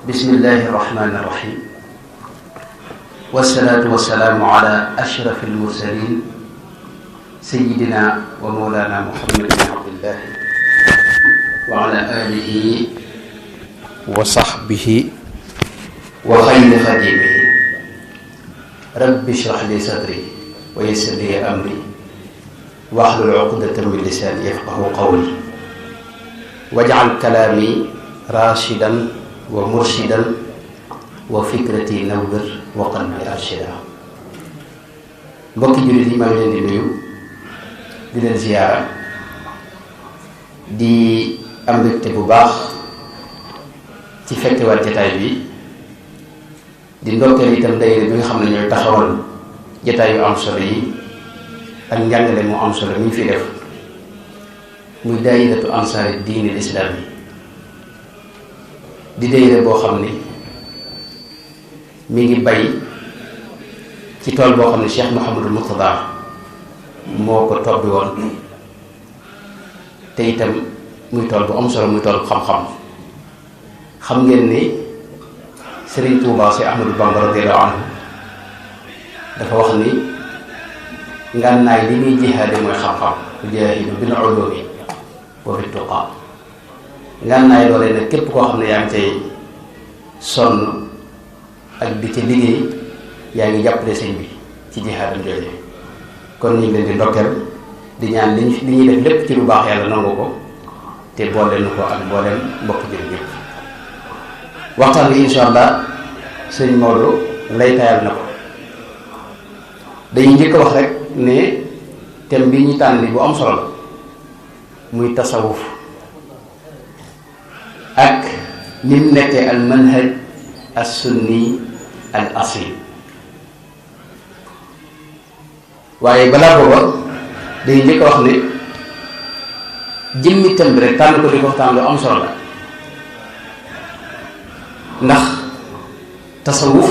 bismillahi irrahmani irrahim wasalaatu wasalaamu ala ashraf almursalin sayidina wa mawlana muhammad bin abdillahi wa ala alihi wa sahbihi wa xayri xadimihi rabbi shrah li sadri wa yassir li amri wahlul uqdatan min lisani yafqahu qawli waj'al kalaami rashidan wa murshidan wa fikrati nawwir wa qalbi arshida. Mbokki jullit yi maa ngi leen di nuyu di leen ziyaara di am mbégte bu baax ci fekkewaat jataay bi di ndokkeel itam daayira bi nga xam ne ñooy taxawal jataay yu am solo yi ak njàngale mu am solo mi ñu fi def muy daayiratu ansaari diini lislaam yi di daayira boo xam ni mi ngi bay ci tool boo xam ne Cheikh Mouhamadul Mourtada moo ko tobbi woon te itam muy tool bu am solo muy tool bu xam-xam xam ngeen ni Serigne Touba si Ahmadou Bamba radiyallahu anhu dafa wax ni ngànnaay li muy jihaade mooy xam-xam jaahidu bil ulumi wa bit tuqa ngànnaay loolee nag képp koo xam ne yaa ngi cay sonn ak di ca liggéey yaa ngi jàppale sëñ bi ci jihaadam jooje kon ñu ngi leen di ndokkeel di ñaan li ñuy def lépp ci lu baax yàlla nangu ko te boole nu ko ak mbooleem mbokk jël ñëpp waxtaan bi insha allah sëñ Maodo lay tayal na ko dañuy njëkk a wax rek ne thème bi ñu tànn bu am solo la muy tasawuf ak ni mu nekkee al manhaj as sunni al asil waaye balaa booba dañuy njëkk a wax ne jëmmi thème bi rek tànn ko di ko waxtaan lu am solo la ndax tasawuf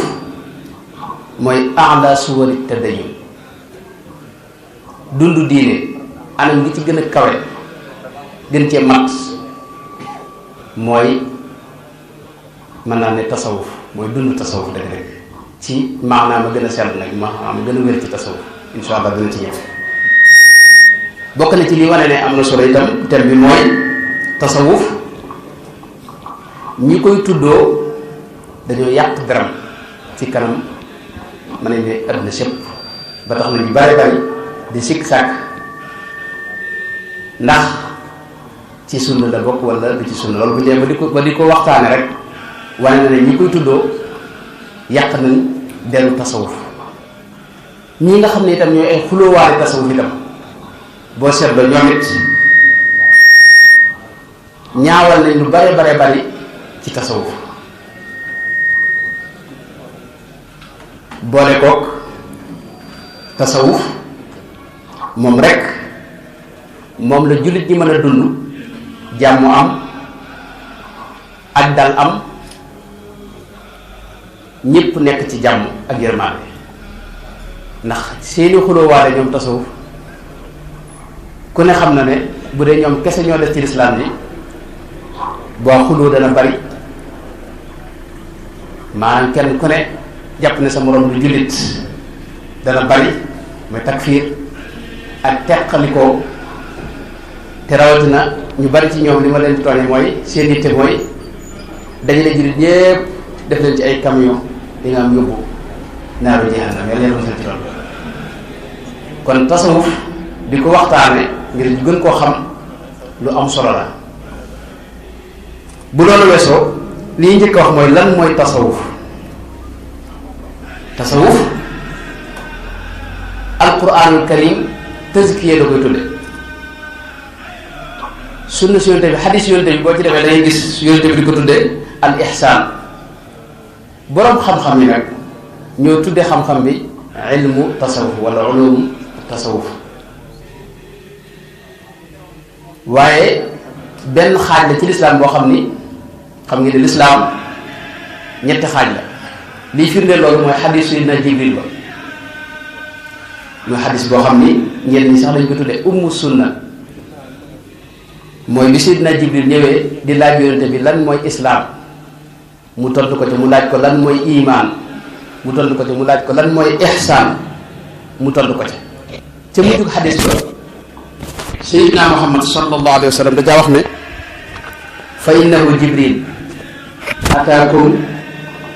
mooy a'la suwari tadayyun dundu diine anam gi ci gën a kawe gën cee mat mooy mën naa ne tasawuf mooy dund tasawuf dëgg-dëgg ci maanaam a gën a sell nag maanaam a gën a wér ci tasawuf insha allah dina ci ñëw bokk na ci li wane ne am na solo itam thème bi mooy tasawuf ñi koy tuddoo dañoo yàq deram ci kanam mën nañ ne àdduna sépp ba tax na ñu bari bari di sikk sàkk ndax ci sunna la bokk wala du ci sunna loolu bu ñu demee ba di ko waxtaane rek wane na ne ñi koy tuddoo yàq nañ dellu tasawuf ñi nga xam ne itam ñooy ay xulóowaale tasawuf itam boo seetloo ñoom it ñaawal nañ lu bare bari ci tasawuf boole kook tasawuf moom rek moom la jullit ñi mën a dund jàmm am ak dal am ñépp nekk ci jàmm ak yërmaande ndax seeni xulóowaale ñoom tasawuf ku ne xam na ne bu dee ñoom kese ñoo def ci lislaam bi boo xuloo dana bari maanaam kenn ku ne jàpp ne sa moroom lu jullit dana bari mooy takfiir ak teqalikoo te rawatina ñu bari ci ñoom li ma leen di tooñee mooy seen yitte mooy dajale jullit ñépp def leen ci ay camion di nga am yóbbu naaru jahannam yàlla leen mosal ci loolu kon tasawuf di ko waxtaane ngir ñu gën koo xam lu am solo la bu loolu weesoo li ñu njëkk a wax mooy lan mooy tasawuf tasawuf alquranul karim tazkiya la koy tudde sunna si yonte bi xadis yonte bi boo ci demee dangay gis yonte bi di ko tudde al ihsaan boroom xam-xam yi nag ñoo tudde xam-xam bi ilmu tasawuf wala ulum tasawuf waaye benn xaaj la ci lislaam boo xam ni xam ngi ne lislaam ñetti xaaj la lii firndeel loolu mooy xadis sayyidina Jibril ba mooy xadis boo xam ni ñenn ñi sax dañ ko tudde ummu sunna mooy bi sayyidina Jibril ñëwee di laaj yonente bi lan mooy islaam mu tontu ko ci mu laaj ko lan mooy imaan mu tontu ko ci mu laaj ko lan mooy ihsaan mu tontu ko ci ca mujjug xadis ba sayyidina Muhammad sallallahu alayhi wa sallam dajaa wax ne fa innahu jibril ataakum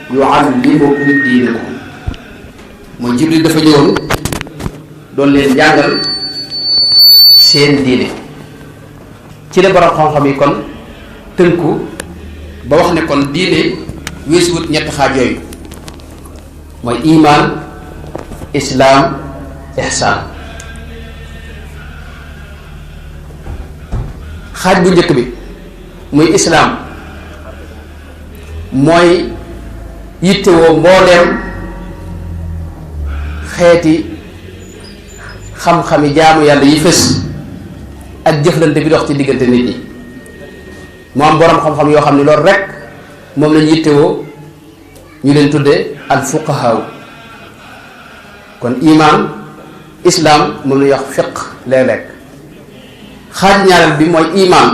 yuallimukum diinakum mooy jibril dafa ñëwoon doon leen jàngal seen diine ci la borom xam-xam yi kon tënku ba wax ne kon diine weesuwut ñetti xaaj yooyu mooy imaan islaam ihsaan xaaj bu njëkk bi muy islaam mooy yittewoo mbooleem xeeti xam-xami jaamu yàlla yi fës ak jëflante bi dox ci diggante nit ñi mu am boroom xam-xam yoo xam ne loolu rek moom lañu yittewoo ñu leen tudde al fuqahaaw kon imaan islaam moom la ñuy wax fiq léeg-léeg xaaj ñaareel bi mooy imaan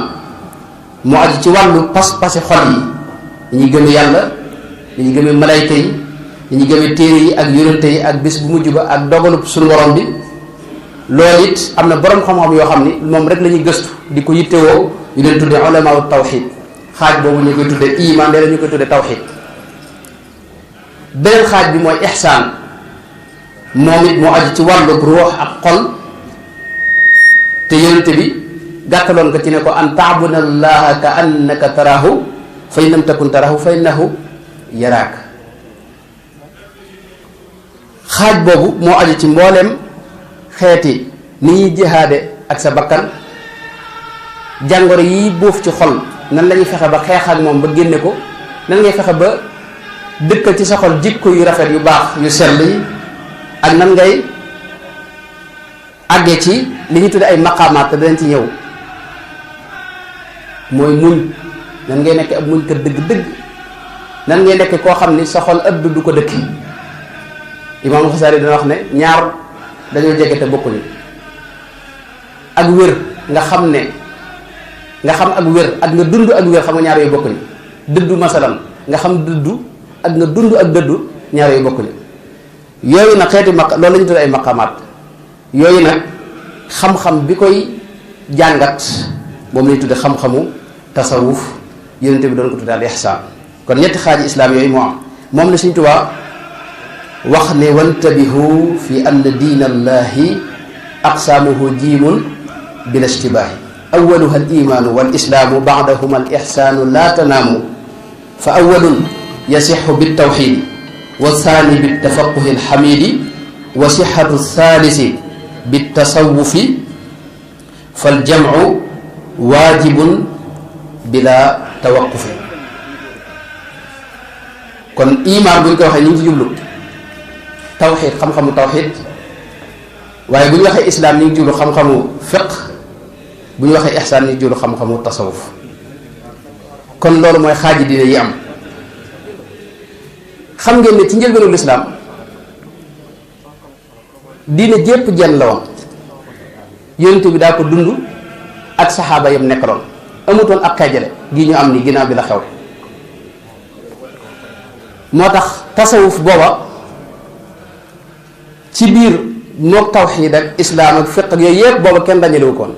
moo aju ci wàllu pas-pasi xol yi dañuy gëme yàlla dañuy gëme malayka yi dañuy gëme téere yi ak yonente yi ak bis bu mujj ba ak dogalub suñu borom bi loolu it am na boroom xam-xam yoo xam ni moom rek la ñuy gëstu di ko yittewoo ñu leen tudde ulamaaw tawxid xaaj boobu ñu koy tudde iman léeg-léeg ñu koy tudde tawxid beneen xaaj bi mooy ihsaan moom it moo aju ci wàllu ruux ak xol te yonente bi gàttaloon ko ci ne ko an taabuda allaha ka annaka taraahu fa in lam takun taraahu fa innahu yaraak xaaj boobu moo aju ci mbooleem xeeti ni ñuy jihaade ak sa bakkan jàngoro yi boof ci xol nan la ñuy fexe ba xeex ak moom ba génne ko nan ngay fexe ba dëkkal ci sa xol jikko yu rafet yu baax yu sell yi ak nan ngay àggee ci li ñu tudde ay maqaamaat te danañ ci ñëw mooy muñ nan ngay nekk ab muñ kat dëgg-dëgg nan ngay nekk koo xam ni sa xol ëdd du ko dëkki Imaam Xasaali dana wax ne ñaar dañoo jege te bokkuñu ak wér nga xam ak wér ak nga dund ak wér xam nga ñaar yooyu bokkuñu dëddu masalan nga xam dëddu ak nga dund ak dëddu ñaar yooyu bokkuñu yooyu nag xeeti loolu la ñu tudd ay maqamaat yooyu nag xam-xam bi koy jàngat moom lañu tudde xam-xamu tasawuf yonente bi doon ko tudde al ihsaan kon ñetti xaaji islaam yooyu moo am moom la Sëriñ Tuubaa wax ne wantabihu fi anna diina allahi aqsaamuhu jiimun bila ishtibaahi awaluha al imaanu wal islaamu baadahuma al ihsaanu laa tanaamu fa awalun yasixu bitawxiidi wa thani bittafaquhi alxamiidi wa sixatu thalisi bittasawufi faljamcu waajibun bila tawaqufi kon imaan bu ñu ko waxee ñu ngi ci jublu tawxiid xam-xamu tawxiid waaye bu ñu waxee islaam ñu ngi jublu xam-xamu fiq bu ñu waxee ihsaan ñu ngi jublu xam-xamu tasawuf kon loolu mooy xaaji diine yi am xam ngeen ne ci njëlbeenu lislaam diine jépp jenn la woon yonent bi daa ko dund ak saxaaba yam nekkaloon amutoon ak xeejale gi ñu am ni ginnaaw bi la xew moo tax tasawuf booba ci biir mook tawxiid ak islaam ak fiq ak yooyu yëpp booba kenn dajalewu koon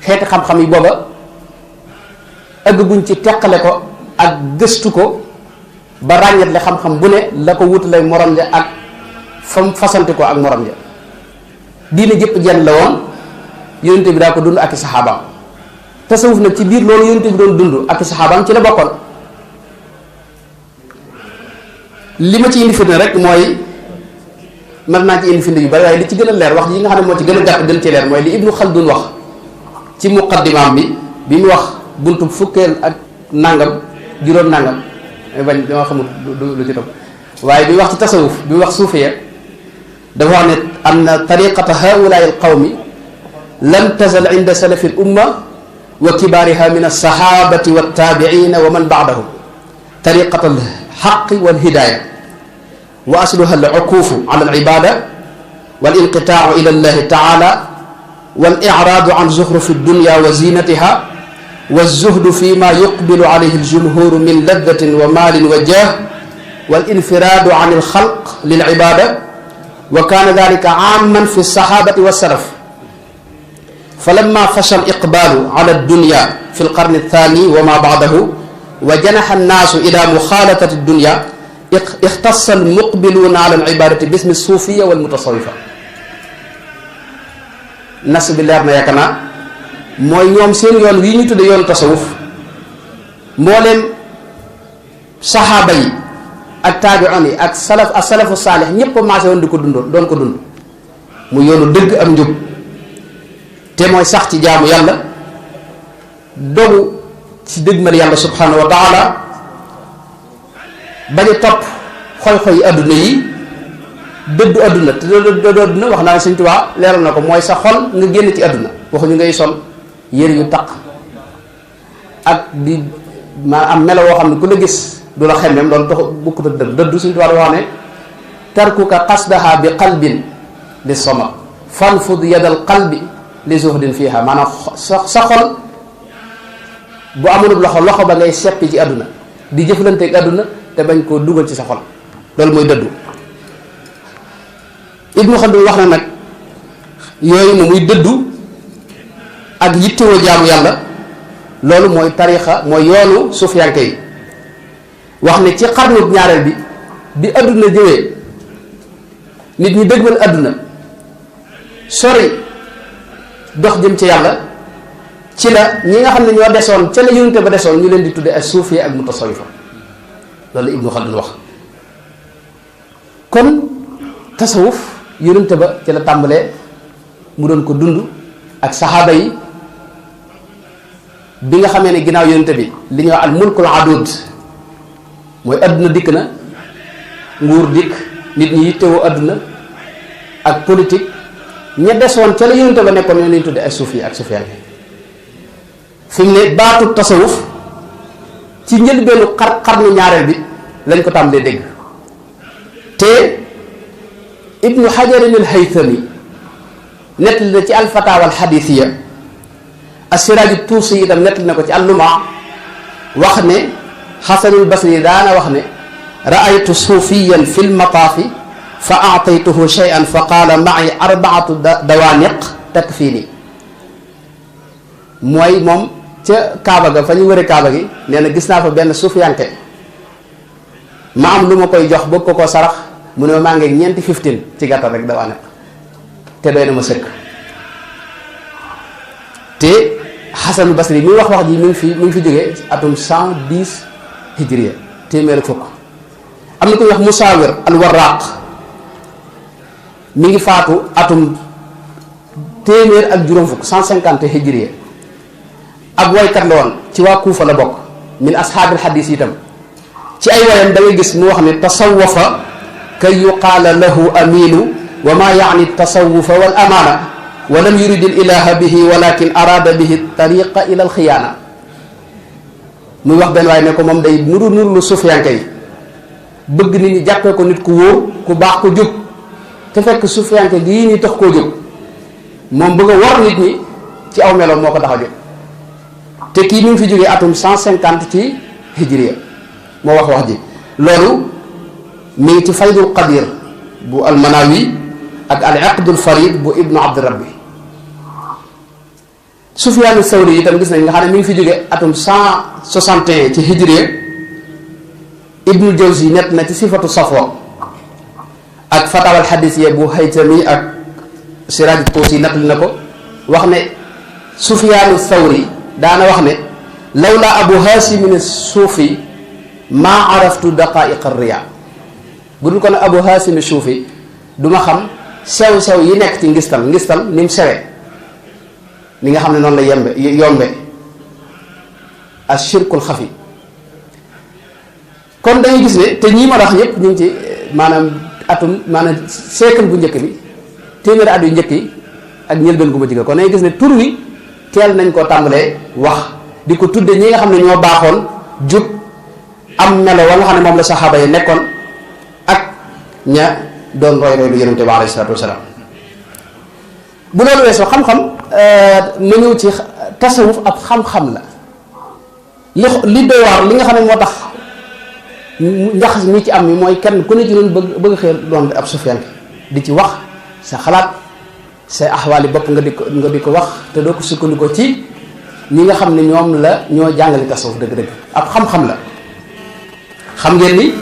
xeeti xam-xam yi booba ëgguñ ci teqale ko ak gëstu ko ba ràññetle xam-xam bu ne la ko wutale morom ja ak fam fasanti ko ak morom ja diine jëpp jenn la woon yonente bi daa ko dund ak i saxaabaam tasawuf nag ci biir loolu yonente bi doon dund ak i saxaabaam ci la bokkoon li ma ci indi firnde rek mooy mën naa ci indi firnde yu bari waaye li ci gën a leer wax yi nga xam ne moo ci gën a gàtt gën ci leer mooy li Ibnu Xaldun wax ci muqaddimaam bi mu wax buntu fukkeel ak nangam juróom nangam bañ dama xamul lu ci topp waaye bi wax ci tasawuf bi wax suufiya dafa wax ne am na tariqata haulaai alqawmi lam tazal inda salafi al umma wa kibaariha min alsahabati waltaabiina wa man baadahum tariqata alxaqi walhidaaya wa asluha alukuufu ala alibada walinqitaacu ila allahi taala waliraadu an zuxrufi dunya wa zinatiha والزهد فيما يقبل عليه الجمهور من لذة ومال وجاه والانفراد عن الخلق للعبادة وكان ذلك عاما في الصحابة والسلف فلما فشى الإقبال على الدنيا في القرن الثاني وما بعده وجنح الناس إلى مخالطة الدنيا اختص المقبلون على العبادة باسم الصوفية والمتصوفة nas bi leer na yaakaar naa mooy ñoom seen yoon wi ñu tudde yoonu tasawuf mbooleem saxaaba yi ak taabi'un yi ak salafu saalix ñëpp maase woon di ko dund doon ko dund mu yoonu dëgg am njub te mooy sax ci jaamu yàlla dogu ci dëgmal yàlla subhanahu wa taala bañ a topp xoy-xoy adduna yi dëddu adduna te dëddu adduna wax naa ne Sëñ Tuubaa leeral na ko mooy sa xol nga génn ci adduna waxuñu ngay sol yére yu taq ak di ma am melo woo xam ne ku la gis du la xemmem loolu tax bukkut ak dëddu Sëñ Tuubaa wax ne tarkuka qasdaha bi qalbin li sama fanfud yadal qalbi li zuhdin fiha maanaam sa xol bu amulub loxo ba ngay seppi ci adduna di jëflanteeg adduna te bañ koo dugal ci sa xol loolu mooy dëddu Ibnu Xaldun wax na nag yooyu mu muy dëddu ak yittewoo jaamu yàlla loolu mooy tarixa mooy yoonu sufiyanke yi wax ne ci xarnu ñaareel bi adduna jëwee nit ñi dëgmal adduna sori dox jëm ci yàlla ci la ñi nga xam ne ñoo desoon ca la yonente ba desoon ñu leen di tudde ay suufi ak mutasawifa loolu Ibnu Xaldun wax kon tasawuf yonente ba ci la tàmbalee mu doon ko dund ak saxaaba yi bi nga xamee ne ginnaaw yonente bi li ñuy wax al mulkul adud mooy adduna dikk na nguur dikk nit ñi yittewoo adduna ak politique ña desoon ca la yonente ba nekkoon ñoo leen tudde ay suufi ak sufiyaan fi mu ne baatu tasawuf ci njëlbeenu xarnu ñaareel bi lañ ko tàmbalee dégg te ibnu xajarin al haythami nettali na ci alfatawa al xadithiya assiraaju tuusi itam nettali na ko ci alluma wax ne xasanul basri daana wax ne raaytu suufiyan fi lmataafi fa aataytuhu cheyan fa qaala maci arbaatu dawaaniq takfiini mooy moom ca kaaba ga fa ñu wëre kaaba gi nee na gis naa fa benn suufiyanke ma am lu ma koy jox bëgg ko sarax mu ne maa ngi ñeenti 15 ci gàttal rek dawaa nekk te doy na ma sëkk te Xasan Basri mi wax ji mi ngi fi jógee atum 110 hijriya téeméer ak fukk am na ko wax Musaawir al Warraq mi ngi faatu atum téeméer ak juróom fukk 150 hijriya ab waykat la woon ci waa Kuufa la bokk min ashaabil xadiis itam ci ay wayam da ngay gis mu wax ne tasawafa kay yuqaala lahu aminu wa ma yaani tasawufa wal amaana wa lam yurid al ilaha bihi walakin arada bihi tariqa ila al xiyaana muy wax benn waaye ne ko moom day nuru lu sufiyanke yi bëgg nit ñi jàppee ko nit ku wóor ku baax ko jóg te fekk sufiyanke gii ñi tax koo jóg moom bëgg a war nit ñi ci aw meloom moo ko tax a jóg te kii mi ngi fi jógee atum 150 ci hijriya moo wax ji loolu mi ngi ci faydul qadir bu almanawi ak al aqdul farid bu ibnu abdirabbi sufyaanu sawri itam gis nañ nga xam ne mi ngi fi jóge atum 161 ci hijriya ibnu jawzi nett na ci sifatu safo ak fatawal xadisiya bu haytami ak siraaj tuusi nettali na ko wax ne sufyaanu sawri daana wax ne lawla abu haasimin suufi maa araftu daqaiq riya bu dul ko ne abu haasim suufi du ma xam sew-sew yi nekk ci ngistal ni mu sewe li nga xam ne noonu la yombe ashirkul xafi kon dañuy gis ne te ñii ma wax ñëpp ñu ngi ci maanaam siècle bu njëkk bi téeméeri at yu njëkk yi ak njëlbeen gu ma jige kon dañuy gis ne tur wi teel nañ koo tàmbalee wax di ko tudde ñi nga xam ne ñoo baaxoon jub am melo wa nga xam ne moom la saxaaba yi nekkoon ak ña doon roy lu yonente bi alayhi salaatu wasalaam bu loolu weesoo xam-xam ma ñëw ci tasawuf ab xam-xam la li doy waar li nga xam ne moo tax njaxas mi ci am mi mooy kenn ku ne ci doon bëgg xëy doon ab sufiyaan di ci wax sa xalaat say axwaali bopp nga di ko wax te doo ko sukkandikoo ci ñi nga xam ne ñoom la ñoo jàngale tasawuf dëgg-dëgg ab xam-xam la. xam ngeen ni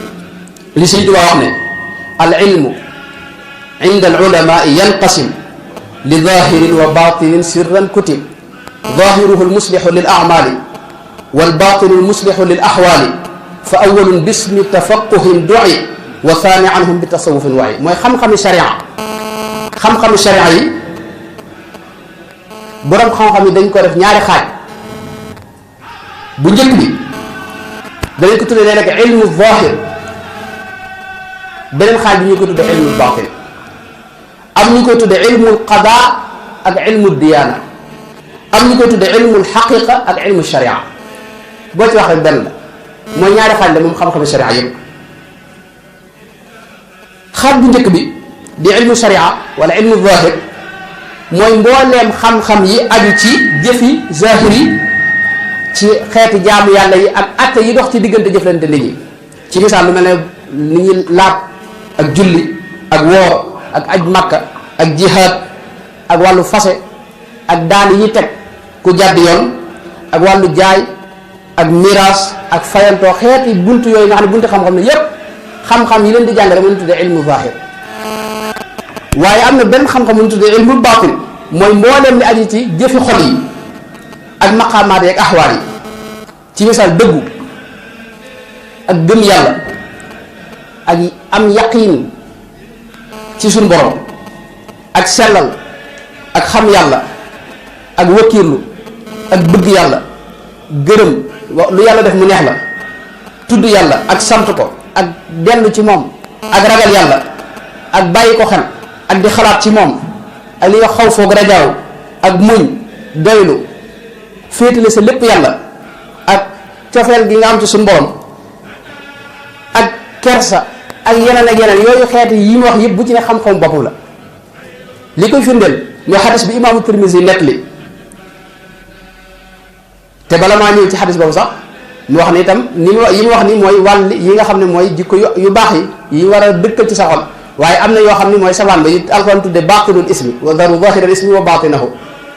li Sëñ Tuubaa wax ne al ilmu inda al ulama yanqasim li zahirin wa batinin sirran kutib zahiruhu al muslihu lil a'mali wal batinu al muslihu lil ahwali fa awwalun bismi tafaqquhin du'i wa thani anhum bi tasawufin wa'i mooy xam-xami sharia xam-xami sharia yi borom xam-xam yi dañ ko def ñaari xaaj bu njëkk bi danañ ko tuddee rek ilmu zahir beneen xaaj bi ñu ko tuddee ilmu batin am ñu koy tuddee ilmu qada ak ilmu diyaana am ñu koy tuddee ilmu xaqiqa ak ilmu sharia boo ci wax rek benn la mooy ñaari xaaj la moom xam-xami sharia yëpp xaaj bu njëkk bi di ilmu sharia wala ilmu zahir mooy mbooleem xam-xam yi aju ci jëfi zahir yi ci xeeti jaamu yàlla yi ak atte yi dox ci diggante jëflante nit ñi ci misaal lu mel ne ni ñuy laab ak julli ak woor ak aj makka ak jihaad ak wàllu fase ak daan yi ñuy teg ku jàdd yoon ak wàllu jaay ak miraas ak fayantoo xeeti buntu yooyu nga xam ne buntu xam-xam ne yépp xam-xam yi leen di jàngale mu ñu tuddee ilmu zahir waaye am na benn xam-xam mu ñu tuddee ilmu baatin mooy mbooleem li aju ci jëfi xol yi ak maqaamaat yi ak axwaal yi ci misaal dëggu ak gëm yàlla ak am yaqiin ci suñ borom ak sellal ak xam yàlla ak wakiirlu ak bëgg yàlla gërëm lu yàlla def mu neex la tudd yàlla ak sant ko ak dellu ci moom ak ragal yàlla ak bàyyi ko xel ak di xalaat ci moom ak li nga xaw foog rajaaw ak muñ doylu féetale sa lépp yàlla ak cofeel gi nga am ci suñu borom ak kersa ak yeneen ak yeneen yooyu xeeti yi mu wax yëpp bu ci ne xam-xam boppam la li koy firndeel mooy xadis bi imaamu Tirmisi nett li te bala maa ñëw ci xadis boobu sax mu wax ni itam ni mu yi mu wax ni mooy wàll yi nga xam ne mooy jikko yu baax yi war a dëkkal ci sa xol waaye am na yoo xam ne mooy savaan ba yi alxuraan tudde baatinul ismi wa daru zahiral ismi wa baatinahu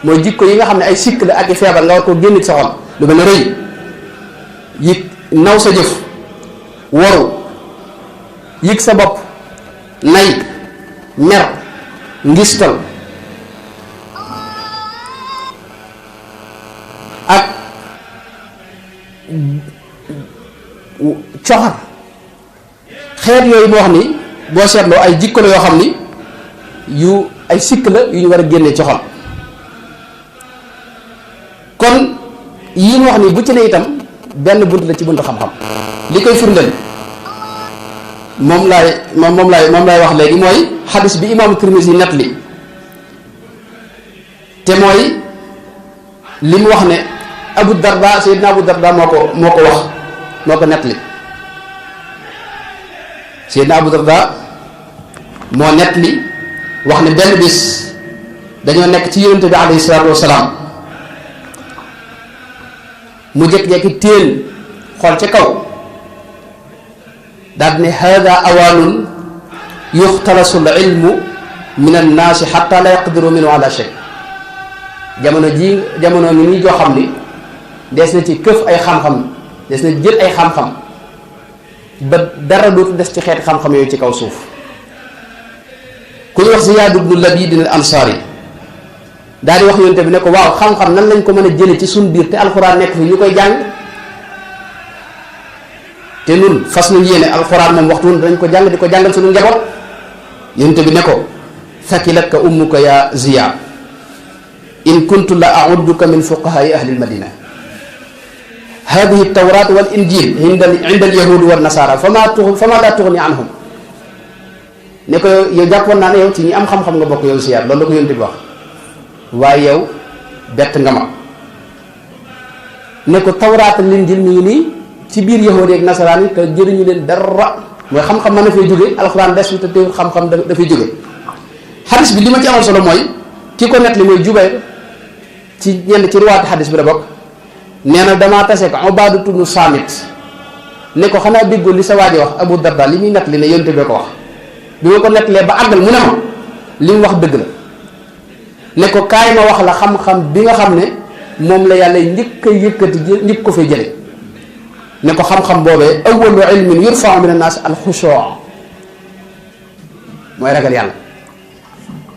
mooy jikko yi nga xam ne ay sikk la ak i feebar nga war koo génn ci sa xol lu mel ne rëy yëg naw sa jëf waru yëg sa bopp nay mer ngistal ak coxar xeet yooyu moo wax ni boo seetloo ay jikko la yoo xam ni yu ay sikk la yu ñu war a génne ci xol kon yii mu wax ni bu ci ne itam benn bunt la ci buntu xam-xam li koy firndeel moom laay wax léegi mooy xadis bi imaamu Tirmisi net li te mooy li mu wax ne Abu Darda Seydina Abu Darda moo ko wax moo ko net li Seydina Abu Darda moo net li wax ne benn bis dañoo nekk ci yonente bi alayhi salaatu wasalaam mu jékki-jékki téen xool ca kaw daal ne hada awaanun yuxtalasu l ilmu min annaasi xatta la yaqdiru minhu ala shay jamono ngi nii joo xam ni des na ci këf ay xam-xam des na jël ay xam-xam ba dara dootu des ci xeeti xam-xam yooyu ci kaw suuf ku ñu wax Ziyaad ibnu Labiid al Ansaari daal di wax yonte bi ne ko waaw xam-xam nan lañ ko mën a jële ci suñ biir te alxuraan nekk fi ñu koy jàng te nun fas nañ yéene alxuraan moom waxtu dañ ko jàng di ko jàngal suñu njaboot yonte bi ne ko thakilatka ummuka ya Ziyaad in kuntu la a'udduka min fuqahaai ahli almadina hadihi tawrat wal injil inda alyahudi wa nasara fama la tughni anhum ne ko yow jàppoon naa ne yow ci ñi am xam-xam nga bokk yow Ziyaad loolu la ko yonte bi wax waaye yow bett nga ma ne ko tawraat ak linjiil mi ngi nii ci biir yahudi ak nasaraan yi te jëriñu leen dara mooy xam-xam mën na fay jóge alxuraan des fi te teewul xam-xam dafay jóge xadis bi li ma ci amal solo mooy ki ko nett li mooy Jubayr ci ñenn ci ruwaati xadis bi la bokk nee na damaa tase ko Ubaadatu bnu Saamit ne ko xanaa déggoo li sa waaji wax Abu Darda li muy nett li ne yonte bee ko wax bi ma ko nettalee ba àggal mu ne ma li mu wax dëgg la ne ko kaay ma wax la xam-xam bi nga xam ne moom la yàlla njëkk a yëkkati njëkk ko fay jële ne ko xam-xam boobee awwalu ilmin yurfa'u min an-naas al-xushu' mooy ragal yàlla.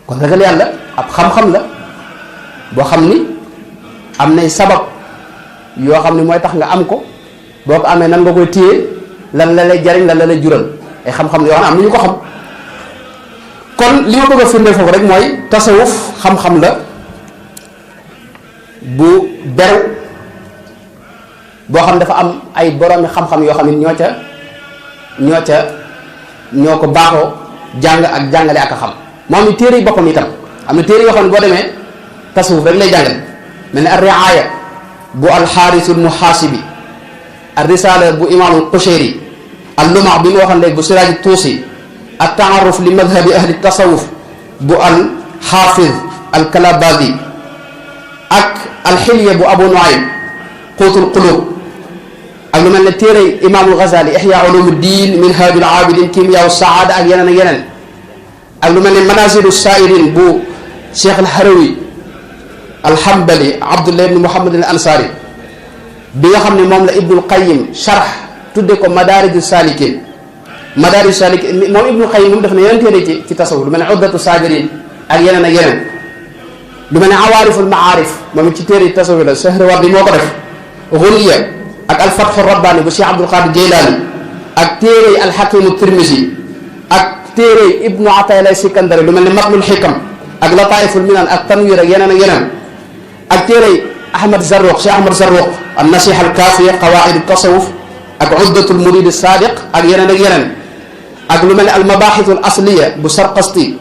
kon ragal yàlla ab xam-xam la boo xam ni am nay sabab yoo xam ne mooy tax nga am ko boo ko amee nan nga koy téye lan la lay jariñ lan la lay jural ay xam-xam la yoo xam ne am na ñu ko xam. kon li ma bëgg a firndeel foofu rek mooy tasawuf xam-xam la bu beru boo xam dafa am ay boroomi xam-xam yoo xam ne ñoo ko baaxoo jàng ak jàngale ak a xam moom i téere yi boppam itam am na téere yoo xam ne boo demee tasawuf rek lay jàngale mel ne ar-ri'aaya bu al-Haaris al-Muhaasibi ar-risaala bu imaamul Qushayri al-Luma' bi mu waxoon léegi bu Siraaj Tuusi at-ta'arruf li madhabi ahli tasawuf bu al-Haafiz al-Kalabaazi ak al-Hilya bu Abu Nu'aym Quutul Quluub ak lu mel ne téere imaamul Ghazali Ihya Ulumuddin Minhaajul Aabidiin Kimyaa Saada ak yeneen ak yeneen ak lu mel ne Manaazilu Saa'iriin bu Cheikh al-Harawi al-Hanbali Abdullah ibn Muhammad al-Ansari bi nga xam ne moom la Ibnul Qayyim sharh tudde ko Madaariju Saalikiin Madaariju Saalikiin moom Ibnul Qayyim moom def na yeneen téere ci tasawuf lu mel ne Uddatu Saabiriin ak yeneen ak yeneen lu mel ne Awaariful Maarif moom it ci téere tasawuf la Sahrawardi moo ko def Ghuniya ak al-Fathu Rabbaani bu Cheikh Abdul Qaadir Jeylaani ak téere al-Hakimu Tirmisi ak téere Ibnu Ataa'illah Sikandari lu mel ne Matlul Hikam ak Lataa'iful Minan ak Tanwiir ak yeneen ak yeneen ak téere Ahmad Zarruq Cheikh Ahmad Zarruq an-Nasiha al-Kaafiya Qawaa'id at-Tasawuf ak Uddatul Muriid as-Saadiq ak yeneen ak yeneen ak lu mel ne al-Mabaahith al-Asliya bu Sarqasti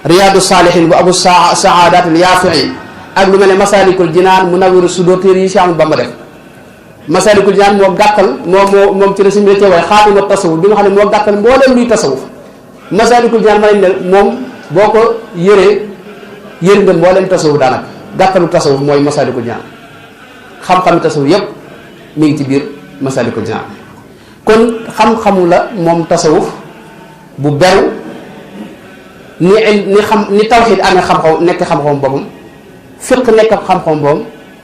Riyaadu Saalihiin bu Abu Saadaat al-Yaafi'i ak lu mel ne Masaalikul Jinaan Munawwirus Suduur téere yi Cheikh Ahmad Bamba def Masaalikul Jinaan moo gàttal moom ci la suñu la waaye xaatimu tasawuf bi nga xam ne moo gàttal mbooleem luy tasawuf Masaalikul Jinaan ma ne moom boo ko yër nga mbooleem tasawuf daanaka gàttalu tasawuf mooy Masaalikul Jinaan xam-xami tasawuf yépp mi ngi ci biir Masaalikul Jinaan kon xam-xamu la moom tasawuf bu beru ni tawxiid amee xam-xam nekk xam-xam boppam fiq nekk xam-xam boppam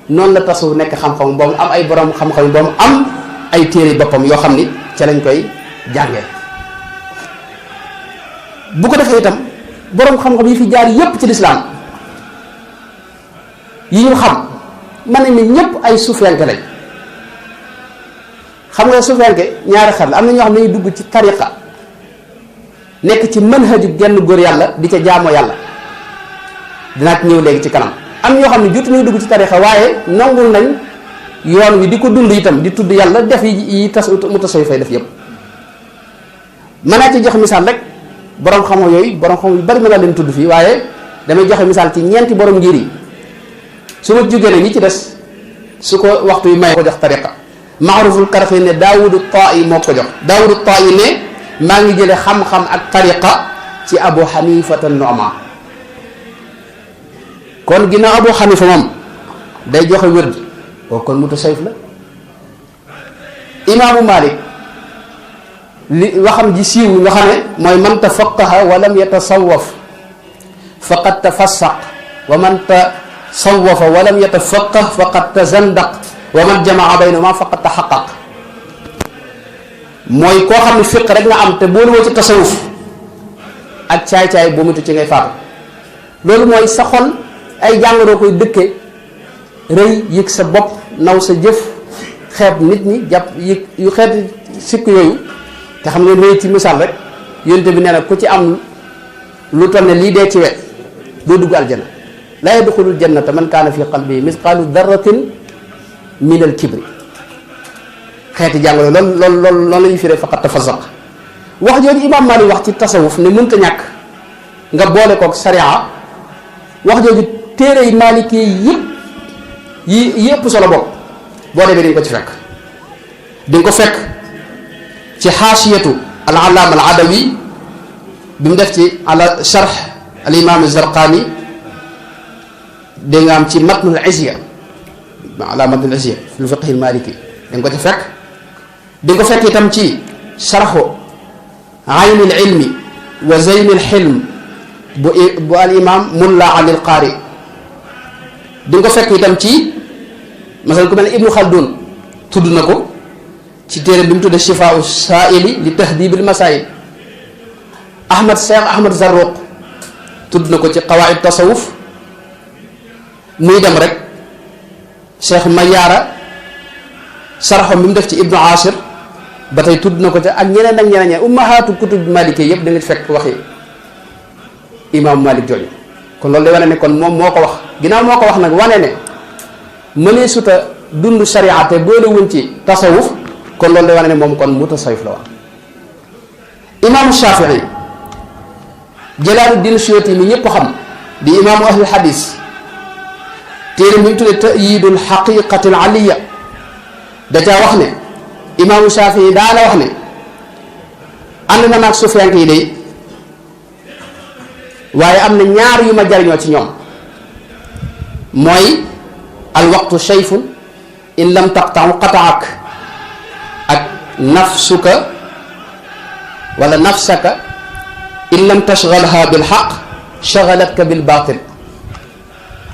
noonu la tasawuf nekk xam-xam boppam am ay borom xam-xam boppam am ay téere boppam yoo xam ni ca lañ koy jàngee bu ko defee itam borom xam-xam yi fi jaar yépp ci lislaam yi ñu xam mën nañ ne ñëpp ay sufiyanke lañ xam nga sufiyanke ñaari xel am na ñoo xam ne ñuy dugg ci tariqa nekk ci manhaju genn góor yàlla di ca jaamoo yàlla dinaa ci ñëw léegi ci kanam am ñoo xam ne jotu nañu dugg ci tariqa waaye nangul nañ yoon wi di ko dund itam di tudd yàlla def yi mu tasaw fay def yëpp mën naa ci jox misaal rek borom xam-xam yooyu borom xam yu bari mën naa leen tudd fii waaye damay joxe misaal ci ñeenti borom ngir yi su ma jógee ne ñi ci des su ko waxtu yi may ko jox tariqa Maaruful Karxi ne Daawudu Taa'i moo ko jox Daawudu Taa'i ne maa ngi jële xam-xam ak tariqa ci Abu Xanifata Nu'maan kon ginnaaw Abu Xanifa moom day joxe wérd kooku kon mutasawwif la imaamu Maalik li waxam ji siiw nga xam ne mooy man tafaqqaha wa lam yatasawwaf faqad tafassaq wa man tasawwafa wa lam yatafaqqah faqad tazandaq wa man jamaa baynahuma faqad tahaqqaq mooy koo xam ne fiq rek nga am te boolu woo ci tasawuf ak caay-caay boo mutu ci ngay faatu loolu mooy sa xol ay jàngoro koy dëkke rëy yëg sa bopp naw sa jëf xeeb nit ñi jàpp yëg yu xeeti sikk yooyu te xam ngeen rëy ci misaal rek yonte bi nee na ku ci am lu toll ne lii dee ci wet doo dugg aljana laa yadxulul jannata man kaana fi qalbihi misqaalu darratin min al kibri xeeti jàngoro loolu la ñuy firee faqat tafasaq wax jooju imaam Maalik wax ci tasawuf ne mënta ñàkk nga boole kook sariya wax jooju téere yi Maalik yi ëpp solo bopp boo demee di nga ko ci fekk di nga ko fekk ci xaasiyatu al allaama al adawi bi mu def ci ala sharh al imaam Zarqaani dégg nga am ci matnul izya alaamatul asiya fi fiqhi maliki da nga ko ci fekk di nga ko fekk itam ci sharxu aynil ilmi wa zeynil xilm bu al imam mulla ali al qaari di nga ko fekk itam ci masal ku mel ne ibnu xaldun tudd na ko ci téere bi mu tudde shifaau saaili li tahdibil masail cheikh ahmad zarruq tudd na ko ci qawaid tasawuf muy dem rek cheikh mayaara sarxom bi mu def ci ibnu asir ba tey tudd na ko ca ak ñeneen ak ñeneen ummahaatu kutub malike yëpp da nga fekk waxi imaamu malik jooju kon loolu day wane ne kon moom moo ko wax ginnaaw moo ko wax nag wane ne mënee suta dund shariate boole wuñ ci tasawuf kon loolu day wane ne moom kon mutasawif la woon imaamu shafii jalaaluddin suyuti mi ñëpp xam di imaamu ahli hadis téere mi ñu tudde ta'yidul haqiqatil aliya da caa wax ne imaamu shafii daana wax ne ànd na maag sufiyank yi day waaye am na ñaar yu ma jariñoo ci ñoom mooy alwaqtu shayfun in lam taqta'u qata'ak ak nafsuka wala nafsaka in lam tashghalha bil haqq shaghalatka bil batil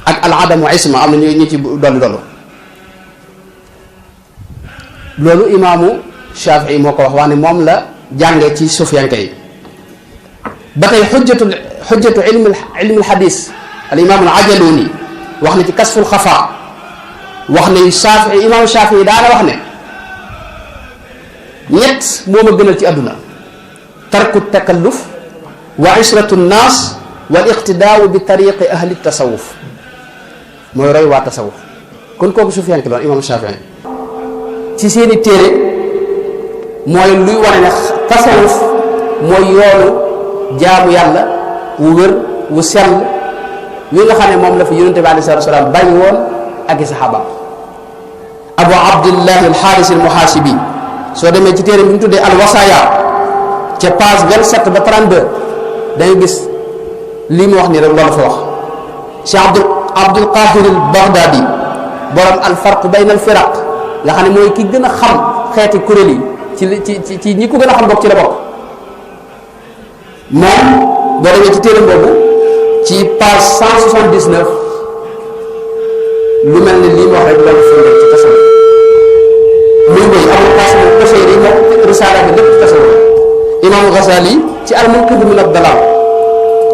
ak al adamu isma am na ñu ci dolli loolu imaamu Shafii moo ko wax ne moom la jàngee ci sufiyanke yi ba tey xujjatu ilmi alxadis al imam al ajaluni wax na ci kasful xafa wax ne Shafii imaamu Shafii daana wax ne ñett moo ma gënal ci àdduna tarku takalluf wa ishratu nnaas wal iqtidaau bi tariqi ahli tasawuf mooy roy waa tasawuf kon kooku sufiyanke loon imaamu Shafii ci seeni téere mooy luy wane ne tasawuf mooy yoonu jaamu yàlla wu wér wu sell wi nga xam ne moom la fi yonente bi aleyhi salaatu wa salaam bàyyi woon ak i saxaabaam abu abdillahi alxaaris almuhaasibi soo demee ci téere bi ñu tuddee alwasaaya ca page 27 ba 32 dangay gis lii mu wax nii rek loolu fa wax cheikh abdul qahir al baghdadi borom alfarq bayna alfiraq nga xam ne mooy ki gën a xam xeeti kuréel yi ci ñi ko gën a xam bokk ci la bokk moom boo demee ci téere boobu ci page 179 lu mel ne lii mu wax rek loolu firndeel ci tasawuf muy mooy amul qasim Qushayri moom risaala bi lépp ci tasawuf imaamu Ghazali ci al-Munqidh min ad-Dalal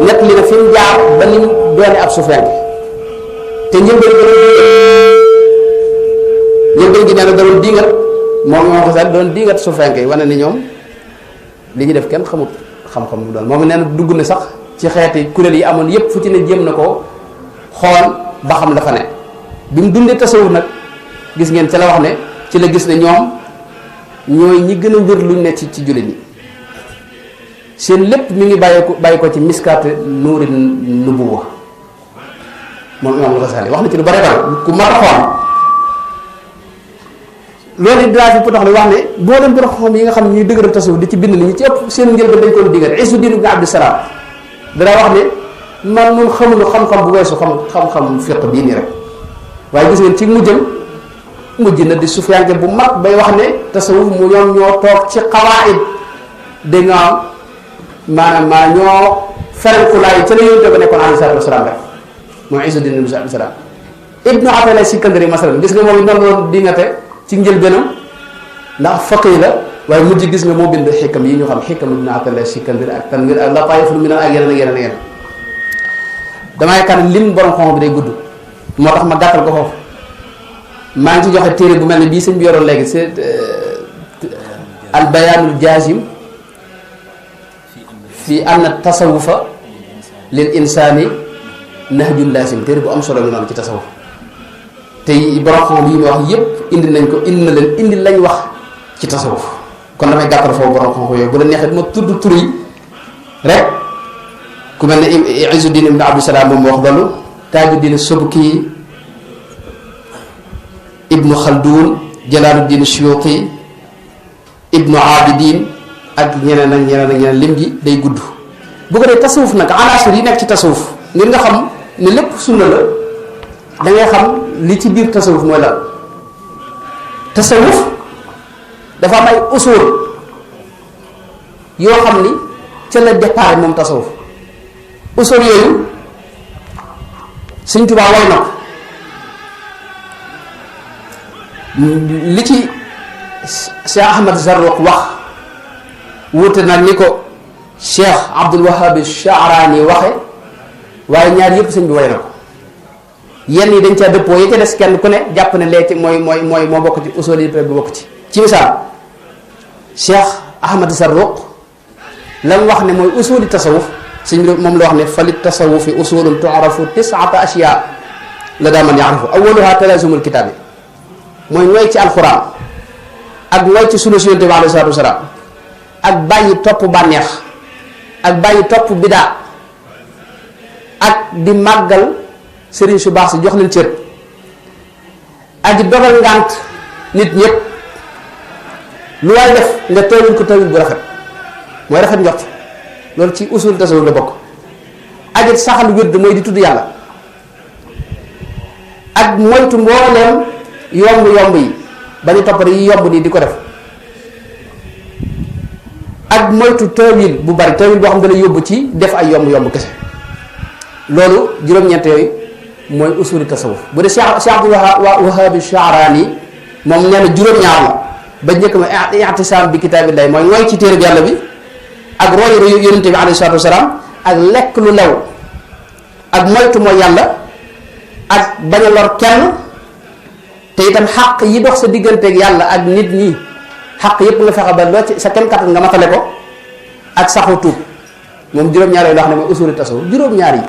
nekk li na fi mu jaar ba ni mu doone ab sufyaan te njëlbeen gi nee na da doon diingat moom imam Ghazali doon diingat sufyaan yi wane ni ñoom li ñu def kenn xamut xam-xam mu doon moom nee na dugg na sax ci xeeti kuréel yi amoon yépp fu ci ne jéem na ko xool ba xam la fa ne bi mu dundee tasawuf nag gis ngeen ca la wax ne ci la gis ne ñoom ñooy ñi gën a wér luñ ne ci jullit ñi seen lépp mi ngi bàyyi ko ci miskaat nuuri nubuwa moom imam Ghazali wax na ci lu bare bare ku mat a xool loolu it dinaa fi potox li wax ne boo leen borom xam yi nga xam ne ñuy dëgëral tasawuf di ci bind li ñu ci ëpp seen njëlbeen dañ ko digal Izzuddin ibn Abdusalaam dana wax ne man ñun xamuñu xam-xam bu weesu xam-xam fiq bii nii rek waaye gis ngeen ci mujj na di sufiyanke bu mag bay wax ne tasawuf mu ñoom ñoo toog ci xawaid da nga maanaam ñoo ferenkulaay ca la yonent ba nekkoon alayhi salaatu wasalaam rek mooy Izzuddin ibn Abdusalaam ibnu Atayla Sikandari masalan gis nga moom noonu loon dingate ci njëlbeenam ndax faqih la waaye mujj gis nga moo bind xikam yi ñu xam xikam ibnu Atayla Sikandari ak tanwir ak lataayiful minan ak yeneen ak yeneen ak yeneen damay kan lim borom xam bi day gudd moo tax ma gàttal ko foofu maa ngi ci joxe téere bu mel ne bii sëñ bi yoroon léegi c'est al bayaanul jaazim fi anna tasawufa lil insaani nahjun laasim téere bu am solo bi noonu ci tasawuf te borom xam yi ma wax yépp indi nañ ko indi lañ wax ci tasawuf kon damay gàttal foofu borom xam yooyu bu la neexee ma tudd tur yi rek ku mel ne Izzuddin ibn Abdusalaam moom wax loolu Taajuddin Subki ibnu Khaldun Jalaaluddin Suyuti ibnu Abidin ak ñeneen ak ñeneen lim gi day gudd bu ko dee tasawuf nag anaasir yi nekk ci tasawuf ngir nga xam ne lépp sunna la da ngay xam li ci biir tasawuf mooy lan tasawuf dafa am ay usul yoo xam ni ca la départ moom tasawuf usul yooyu Sëñ Tuubaa way na ko li ci Cheikh Ahmad Zarruq wax wuute na ni ko Cheikh Abdul Wahhab Sha'rani waxe waaye ñaar yëpp sëñ bi way na ko yenn yi dañ caa dëppoo yi ca des kenn ku ne jàpp ne lee ci mooy moo bokk ci usul yi bi bokk ci misaal Cheikh Ahmad Zarruq lam wax ne mooy usuli tasawuf sëñ bi moom la wax ne falit tasawufi usulun tu'rafu tis'ata ashya la daa man ya'rifu awwaluha talazumul kitaabi mooy ñooy ci alxuraan ak ñooy ci sunna Yonent bi alayhi salaatu wasalaam ak bàyyi topp bànneex ak bàyyi topp bidaa ak di màggal sëriñ su baax si jox leen cër ak di dogal ngànt nit ñëpp lu waay def nga tawil ko tawil bu rafet mooy rafet njort loolu ci usul tasawuf la bokk ak it saxal wird mooy di tudd yàlla ak moytu mbooleem yomb yi ba ñu toppare yi yomb nii di ko def ak moytu tawil bu bari tawil boo xam ne dana yóbbu ci def ay yomb kese loolu juróom-ñeent yooyu mooy usuli tasawuf bu dee Cheikh Abdul Wahhab Sha'rani moom nee na juróom-ñaar la ba njëkk ma i'tisaam bi kitaabillahi mooy mooy ci téere yàlla bi ak roy Yonent bi alayhi salaatu wasalaam ak lekk lu lew ak moytu mooy yàlla ak bañ a lor kenn te itam xaq yi dox sa digganteeg yàlla ak nit ñi xaq yépp nga fexe ba loo ci sa kem kattan nga matale ko ak saxu tuub moom juróom-ñaar yooyu loo xam ne mooy usuli tasawuf juróom-ñaar yi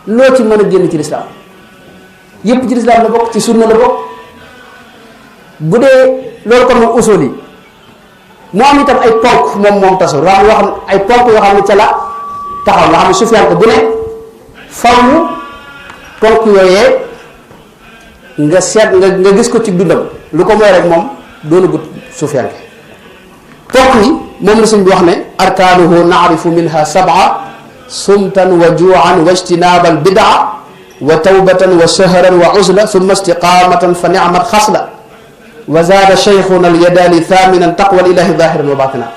loo ci mën a génn ci lislaam yépp ci lislaam la bokk ci sunna la bokk bu dee loolu kon moom usul yi moo am itam ay ponk moom tasawuf yoo xam ne ay ponk yoo xam ne ca la taxaw nga xam ne sufiyaan ko bu ne faw ponk yooyee nga seet nga gis ko ci dundam lu ko mooy rek moom doona gut sufiyaan ki ponk yi moom la suñ bi wax ne arkaanuhu naarifu minha sab'a sumtan wa juu'an wa ijtinaabal bid'a wa tawbatan wa sahran wa uzla thumma istiqaamatan fa ni'mat xasla wa zaada shaykhuna al-yadaali thaminan taqwa lillahi zahiran wa batina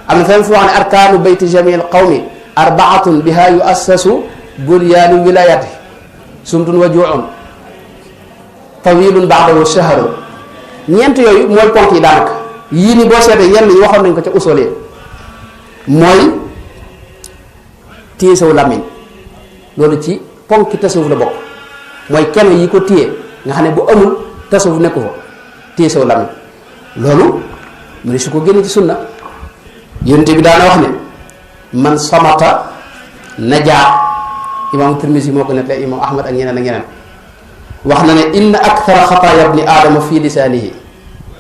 am na fenn fu wax ne arkaanu bayti jamii al-qawmi arba'atun biha yu'assasu bunyaanu wilayati sumtun wa juu'un tawilun ba'dahu shahrun ñeent yooyu mooy ponk yi daanaka yii ni boo seetee yenn yi waxoon nañ ko ca usul yi mooy téye saw làmmiñ loolu ci ponki tasawuf la bokk mooy kenn yi ko téye nga xam ne bu amul tasawuf nekku fa téye saw làmmiñ loolu mu ne su ko génne ci sunna Yonent bi daana wax ne man samata najaa imam Tirmisi moo ko nettali imam Ahmad ak ñeneen wax na ne inna akthara xataaya ibni aadama fi lisaanihi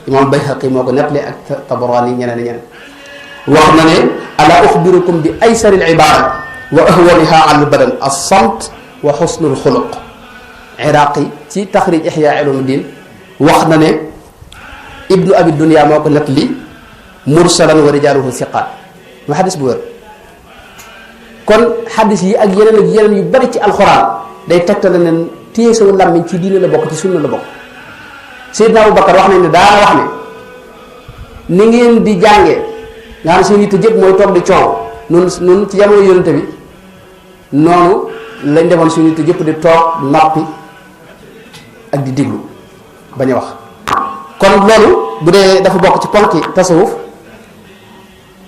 imam Bayhaqi moo ko nettali ak Tabarani ñeneen wax na ne ala uxbirukum bi aysari al ibaada wa ahwaniha al badan as-samt wa xusnul xuluq iraqi ci taxrij ihya ulumuddin wax na ne ibnu abi dunya moo ko nettali mursalan wa rijaaluhu siqaat mu xadis bu wér kon xadis yi ak yeneen yu bari ci alxuraan day tegtale ne téye sa làmmiñ ci diine la bokk ci sunna la bokk Seydina Abubakar wax nañ ne daana wax ne ni ngeen di jàngee nga xam ne seen yitte jëpp mooy toog di coow nun ci jamono Yonent bi noonu lañ defoon suñu yitte jëpp di toog noppi ak di déglu bañ a wax kon loolu bu dee dafa bokk ci ponki tasawuf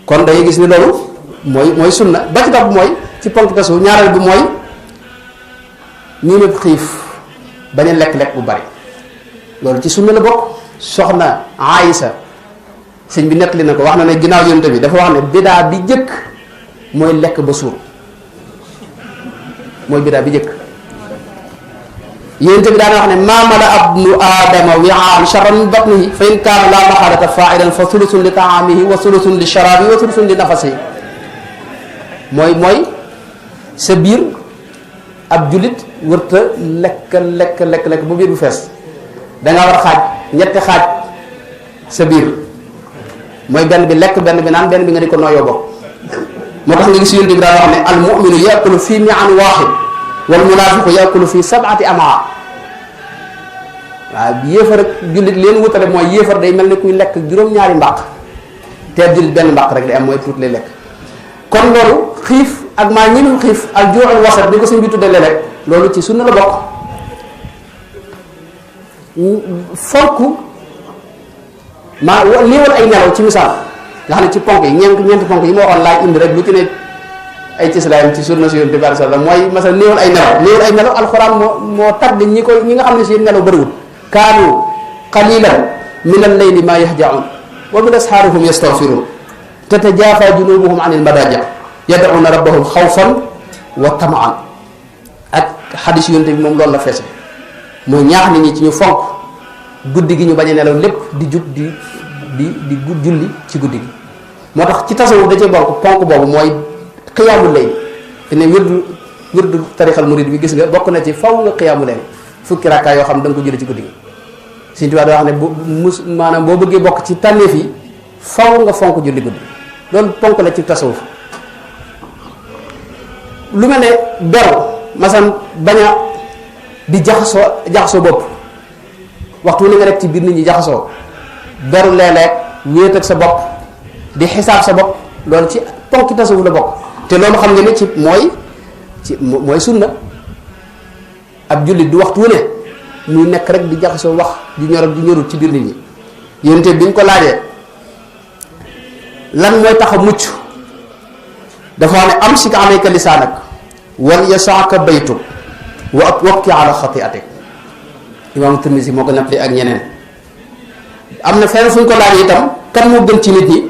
kon day gis ni loolu mooy sunna ba ci topp mooy ci ponki tasawuf ñaareel bi mooy ñi ne xiif bañ a lekk-lekk bu bari loolu ci sunna la bokk soxna Aïsa sëñ bi nettali na ko wax na ne ginnaaw Yonent bi dafa wax ne bidaa bi jëkk mooy lekk ba suur mooy bidaa bi jëkk Yonent bi daana wax ne maa malaa ibnu aadama wi'aan sharran min batnihi fa in kaana laa maxaalata faa'ilan fa thuluthun li ta'aamihi wa thuluthun li sharaabihi wa thuluthun li nafasihi mooy sa biir ab jullit wërta lekk ba biir bu fees danga war a xaaj ñetti xaaj sa biir mooy benn bi lekk benn bi naan benn bi nga di ko nooyoo bokk moo tax nga gis Yonent bi daan wax ne al mu'minu yakulu fi mi'an waahid wal munaafiqu yakulu fi sab'ati amaa waaw yéefar ak jullit leen wutale mooy yéefar day mel ni kuy lekk juróom-ñaari mbàq te jullit benn mbàq rek day am mooy tuut lay lekk. kon loolu xiif ak maa ñimul xiif ak juuxul wasat bi ko sëñ bi tuddee léeg-léeg loolu ci sunna la bokk. fonk maa néewal ay nelaw ci misaal nga xam ne ci ponk yi ñeenti ponk yi ma waxoon laaj indi rek lu ci ne ay cislaayam ci sunna si yonent bi sallallahu alayhi wasallam mooy masal néewal ay nelaw alxuraan moo tagg ñi nga xam ne si nelaw bëriwul kaanu qalilan min al-layli ma yahja'un wa bil ashaari hum yastaghfirun tatajaafa junubuhum an al-madaaji' yad'una rabbahum xawfan wa tama'an ak xadis yonent bi moom loolu la feese mooy ñaax nit ñi ci ñu fonk guddi gi ñu bañ a nelaw lépp di jug di julli ci guddi gi moo tax ci tasawuf da cee ponk boobu mooy xiyaamul layl te ne wirdu tarixal murid bi gis nga bokk na ci faw nga xiyaamul layl fukki rakkaa yoo xam da nga ko julli ci guddi gi Sëñ Tuubaa da wax ne maanaam boo bëggee bokk ci tànneef yi faw nga fonk julli guddi loolu ponk la ci tasawuf lu mel ne beru masan bañ a di jaxasoo bopp waxtu ni nga rek ci biir nit ñi jaxasoo beru léeg-léeg wéet ak sa bopp di xisaab sa bopp loolu ci ponki tasawuf la bokk te loolu xam nga ne mooy sunna ab jullit du waxtu ne muy nekk rek di jaxasoo wax di ñorab di ñorut ci biir nit ñi yénte bi ñu ko laajee lan mooy tax a mucc dafa wax ne amsik alayka lisaanak wal yasaaka baytuk wabki ala xatiatik imaamu Tirmisi moo ko nappali ak ñeneen am na fenn fu ñu ko laajee itam kan moo gën ci nit ñi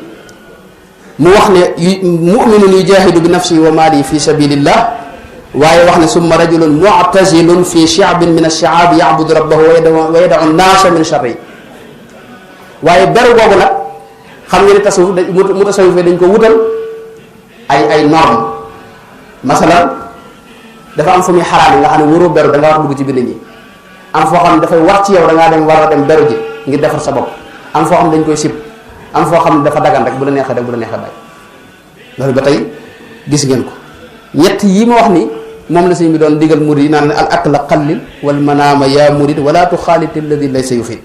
mu wax ne muminun yujahidu bi nafsihi wa maalihi fi sabilillah waaye wax ne summa rajulun mu'tazilun fi shi'bin min ash-shi'ab ya'budu rabbahu wa yad'u an-nasa min sharri waaye beru boobu nag xam nga ne tasawuf mu tasawuf dañ ko wutal ay norme masalan dafa am fu muy xaraam yi nga xam ne waroo beru da nga war a dugg ci biir nit ñi am foo xam ne dafay war ci yow da ngaa war a dem beru ji ngir defar sa bopp am foo xam ne dañ koy sib am foo xam ne dafa dagan rek bu la neexee def bu la neexee bàyyi loolu ba tey gis ngeen ko ñett yi ma wax ni moom la sëñ bi doon digal murid yi naan al akla qallil wal manaama yaa murid wala tuxaalit alladi laysa yufid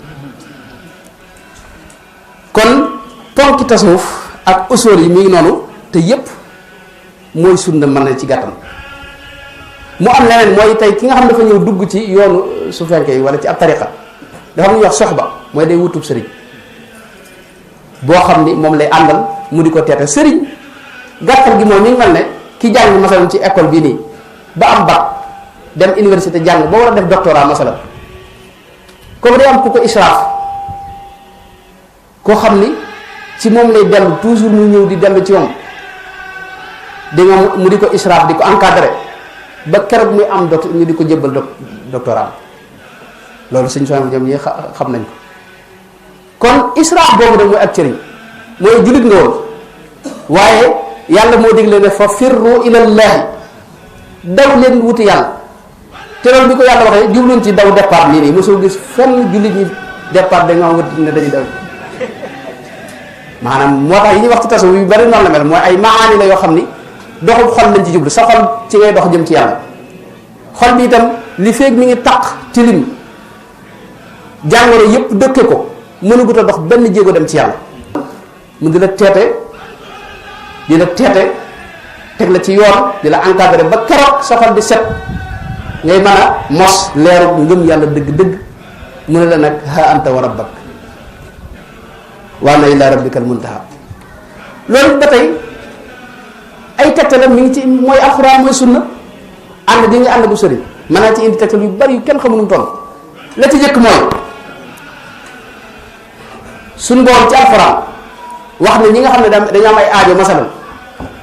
kon ponki tasawuf ak usul yi mi ngi noonu te yépp mooy sunna mën na ci gàttam mu am leneen mooy tey ki nga xam dafa ñëw dugg ci yoonu su fekkee yi wala ci ab tariqa dafa am lu ñuy wax soxba mooy day wutub sëriñ boo xam ni moom lay àndal mu di ko teete sëriñ gàttal gi moom mi ngi mel ne ki jàng masalan ci école bii nii ba am bac dem université jàng ba war a def doctorat masalan kooku day am ku ko israaf koo xam ni ci moom lay dellu toujours mu ñëw di dellu ci moom di nga mu di ko israaf di ko encadré ba keroog muy am ñu di ko jébbal doctorat loolu suñu soxna ñoom ñi xam nañ ko kon israaf boobu nag mooy ak cëriñ mooy jullit nga woon waaye yàlla moo digle ne fa firru ilallahi daw leen wuti yàlla te loolu bi ko yàlla waxee jubluñ ci daw départ nii nii mosoo gis fenn jullit ñi départ da nga wuti ne dañuy daw maanaam moo tax yi ñuy wax ci tasawuf yu bari noonu la mel mooy ay maani la yoo xam ni doxul xol lañ ci jublu sa xol ci ngay dox jëm ci yàlla xol bi itam li feeg mi ngi taq tilim jàngoro yépp dëkke ko mënugut a dox benn jéego dem ci yàlla mu di la teete teg la ci yoon di la encadré ba keroog sa xol di set ngay mën a mos leeru ngëm yàlla dëgg-dëgg mu ne la nag ha anta wa rabbak wa anna ila rabbikal muntaha loolu ba tey ay tegtalam mi ngi ci mooy alxuraan mooy sunna ànd di nga ànd bu sëriñ mën naa ci indi tegtal yu bari yu kenn xamu nu mu toll la ci jëkk mooy suñ borom ci alxuraan wax ne ñi nga xam ne dañoo am ay aajo masalan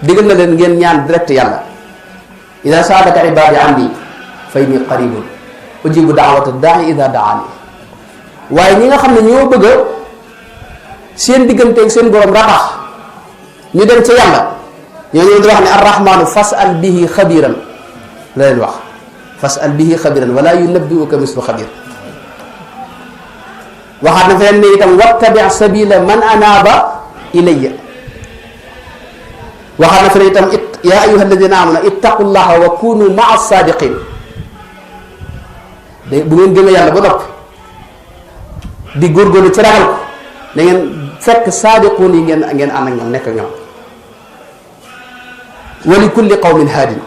digal na leen ngeen ñaan direct yàlla ida saalaka ibaadi anni fa inni qaribun ujibu daawata daai ida daani waaye ñi nga xam ne ñoo bëgg a seen digganteeg seen borom raxax ñu dem ca yàlla ñooñu di wax ne arrahmanu fasal bihi xabiran la leen wax fasal bihi xabiran wala yunabbiuka mislu xabir waxaat na feneen ne itam wattabi sabila man anaaba ilayya waxaat na feneen itam ya ayuha alladina amanu ittaqullaha wa kunu maa sadiqin de bu ngeen gëmee yàlla ba noppi di góorgóorlu ci ragal ko da ngeen fekk saadiquun yi ngeen ànd ak ñoom nekk ak ñoom. wa li kulli qawmin haadin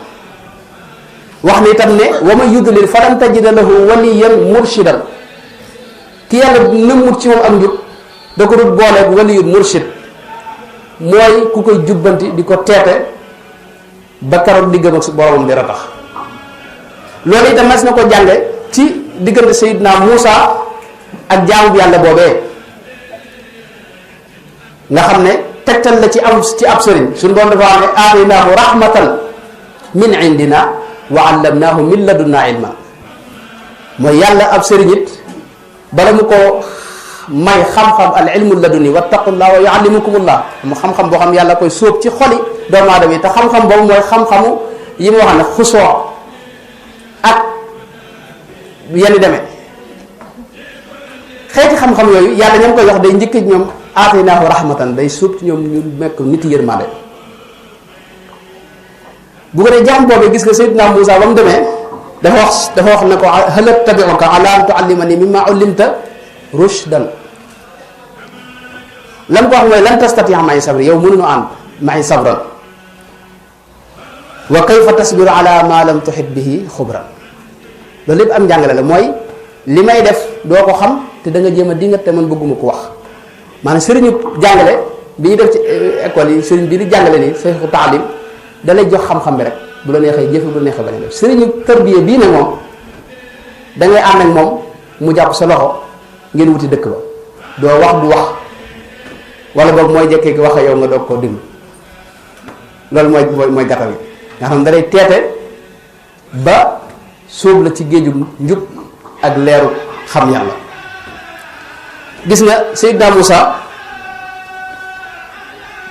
wax ni itam ne wa man yudlil falan tajida lahu waliyan murshidan ki yàlla nëmmut ci moom ak njub da ko dut booleeg waliyun murshid mooy ku koy jubbanti di ko teete ba keroog diggam ak boromam di ratax. loolu itam mas na ko jànge ci diggante Seydina Muusa ak jaamu bi yàlla boobee nga xam ne tegtal la ci ab sëriñ suñu doon dafa wax ne aataynaahu rahmatan min indina wa allamnaahu min ladunna ilma mooy yàlla ab sëriñ it bala mu ko may xam-xam al ilmu laduni wattaqullah wa yuallimukumullah mu xam-xam boo xam yàlla koy sóob ci xoli doomu aadama yi te xam-xam boobu mooy xam-xamu yi mu wax ne xusoo ak yenn demee xeeti xam-xam yooyu yàlla ñoom koy wax day njëkk ñoom aataynaahu rahmatan day sóob ci ñoom ñu nekk nit yërmande bu ko dee jaam boobee gis nga Seydina Muusa ba mu demee dafa wax ne ko hal attabi'uka ala an tu'allimani mimma ullimta rushdan lan ko wax mooy lan tastati'a ma'i sabri yow mënuñu ànd ma'i sabran wa kayfa tasbiru ala ma lam tuhit bihi xubran loolu lépp am njàngale la mooy li may def doo ko xam te da nga jéem a dingat te man bëgguma ko wax maanaam sëriñu jàngale bi ñu def ci école yi sëriñ bi di jàngale nii seexu taalim da lay jox xam-xam bi rek bu la neexee jëfe bu la neexee bañ a def sëriñu tarbiya bii nag moom da ngay ànd ak moom mu jàpp sa loxo ngeen wuti dëkk ba doo wax du wax wala boog mooy jekkee ki wax yow nga doog koo déglu loolu mooy gàttal gi nga xam ne da lay teete ba sóob la ci géeju njub ak leeru xam yàlla. gis nga Seydina Muusa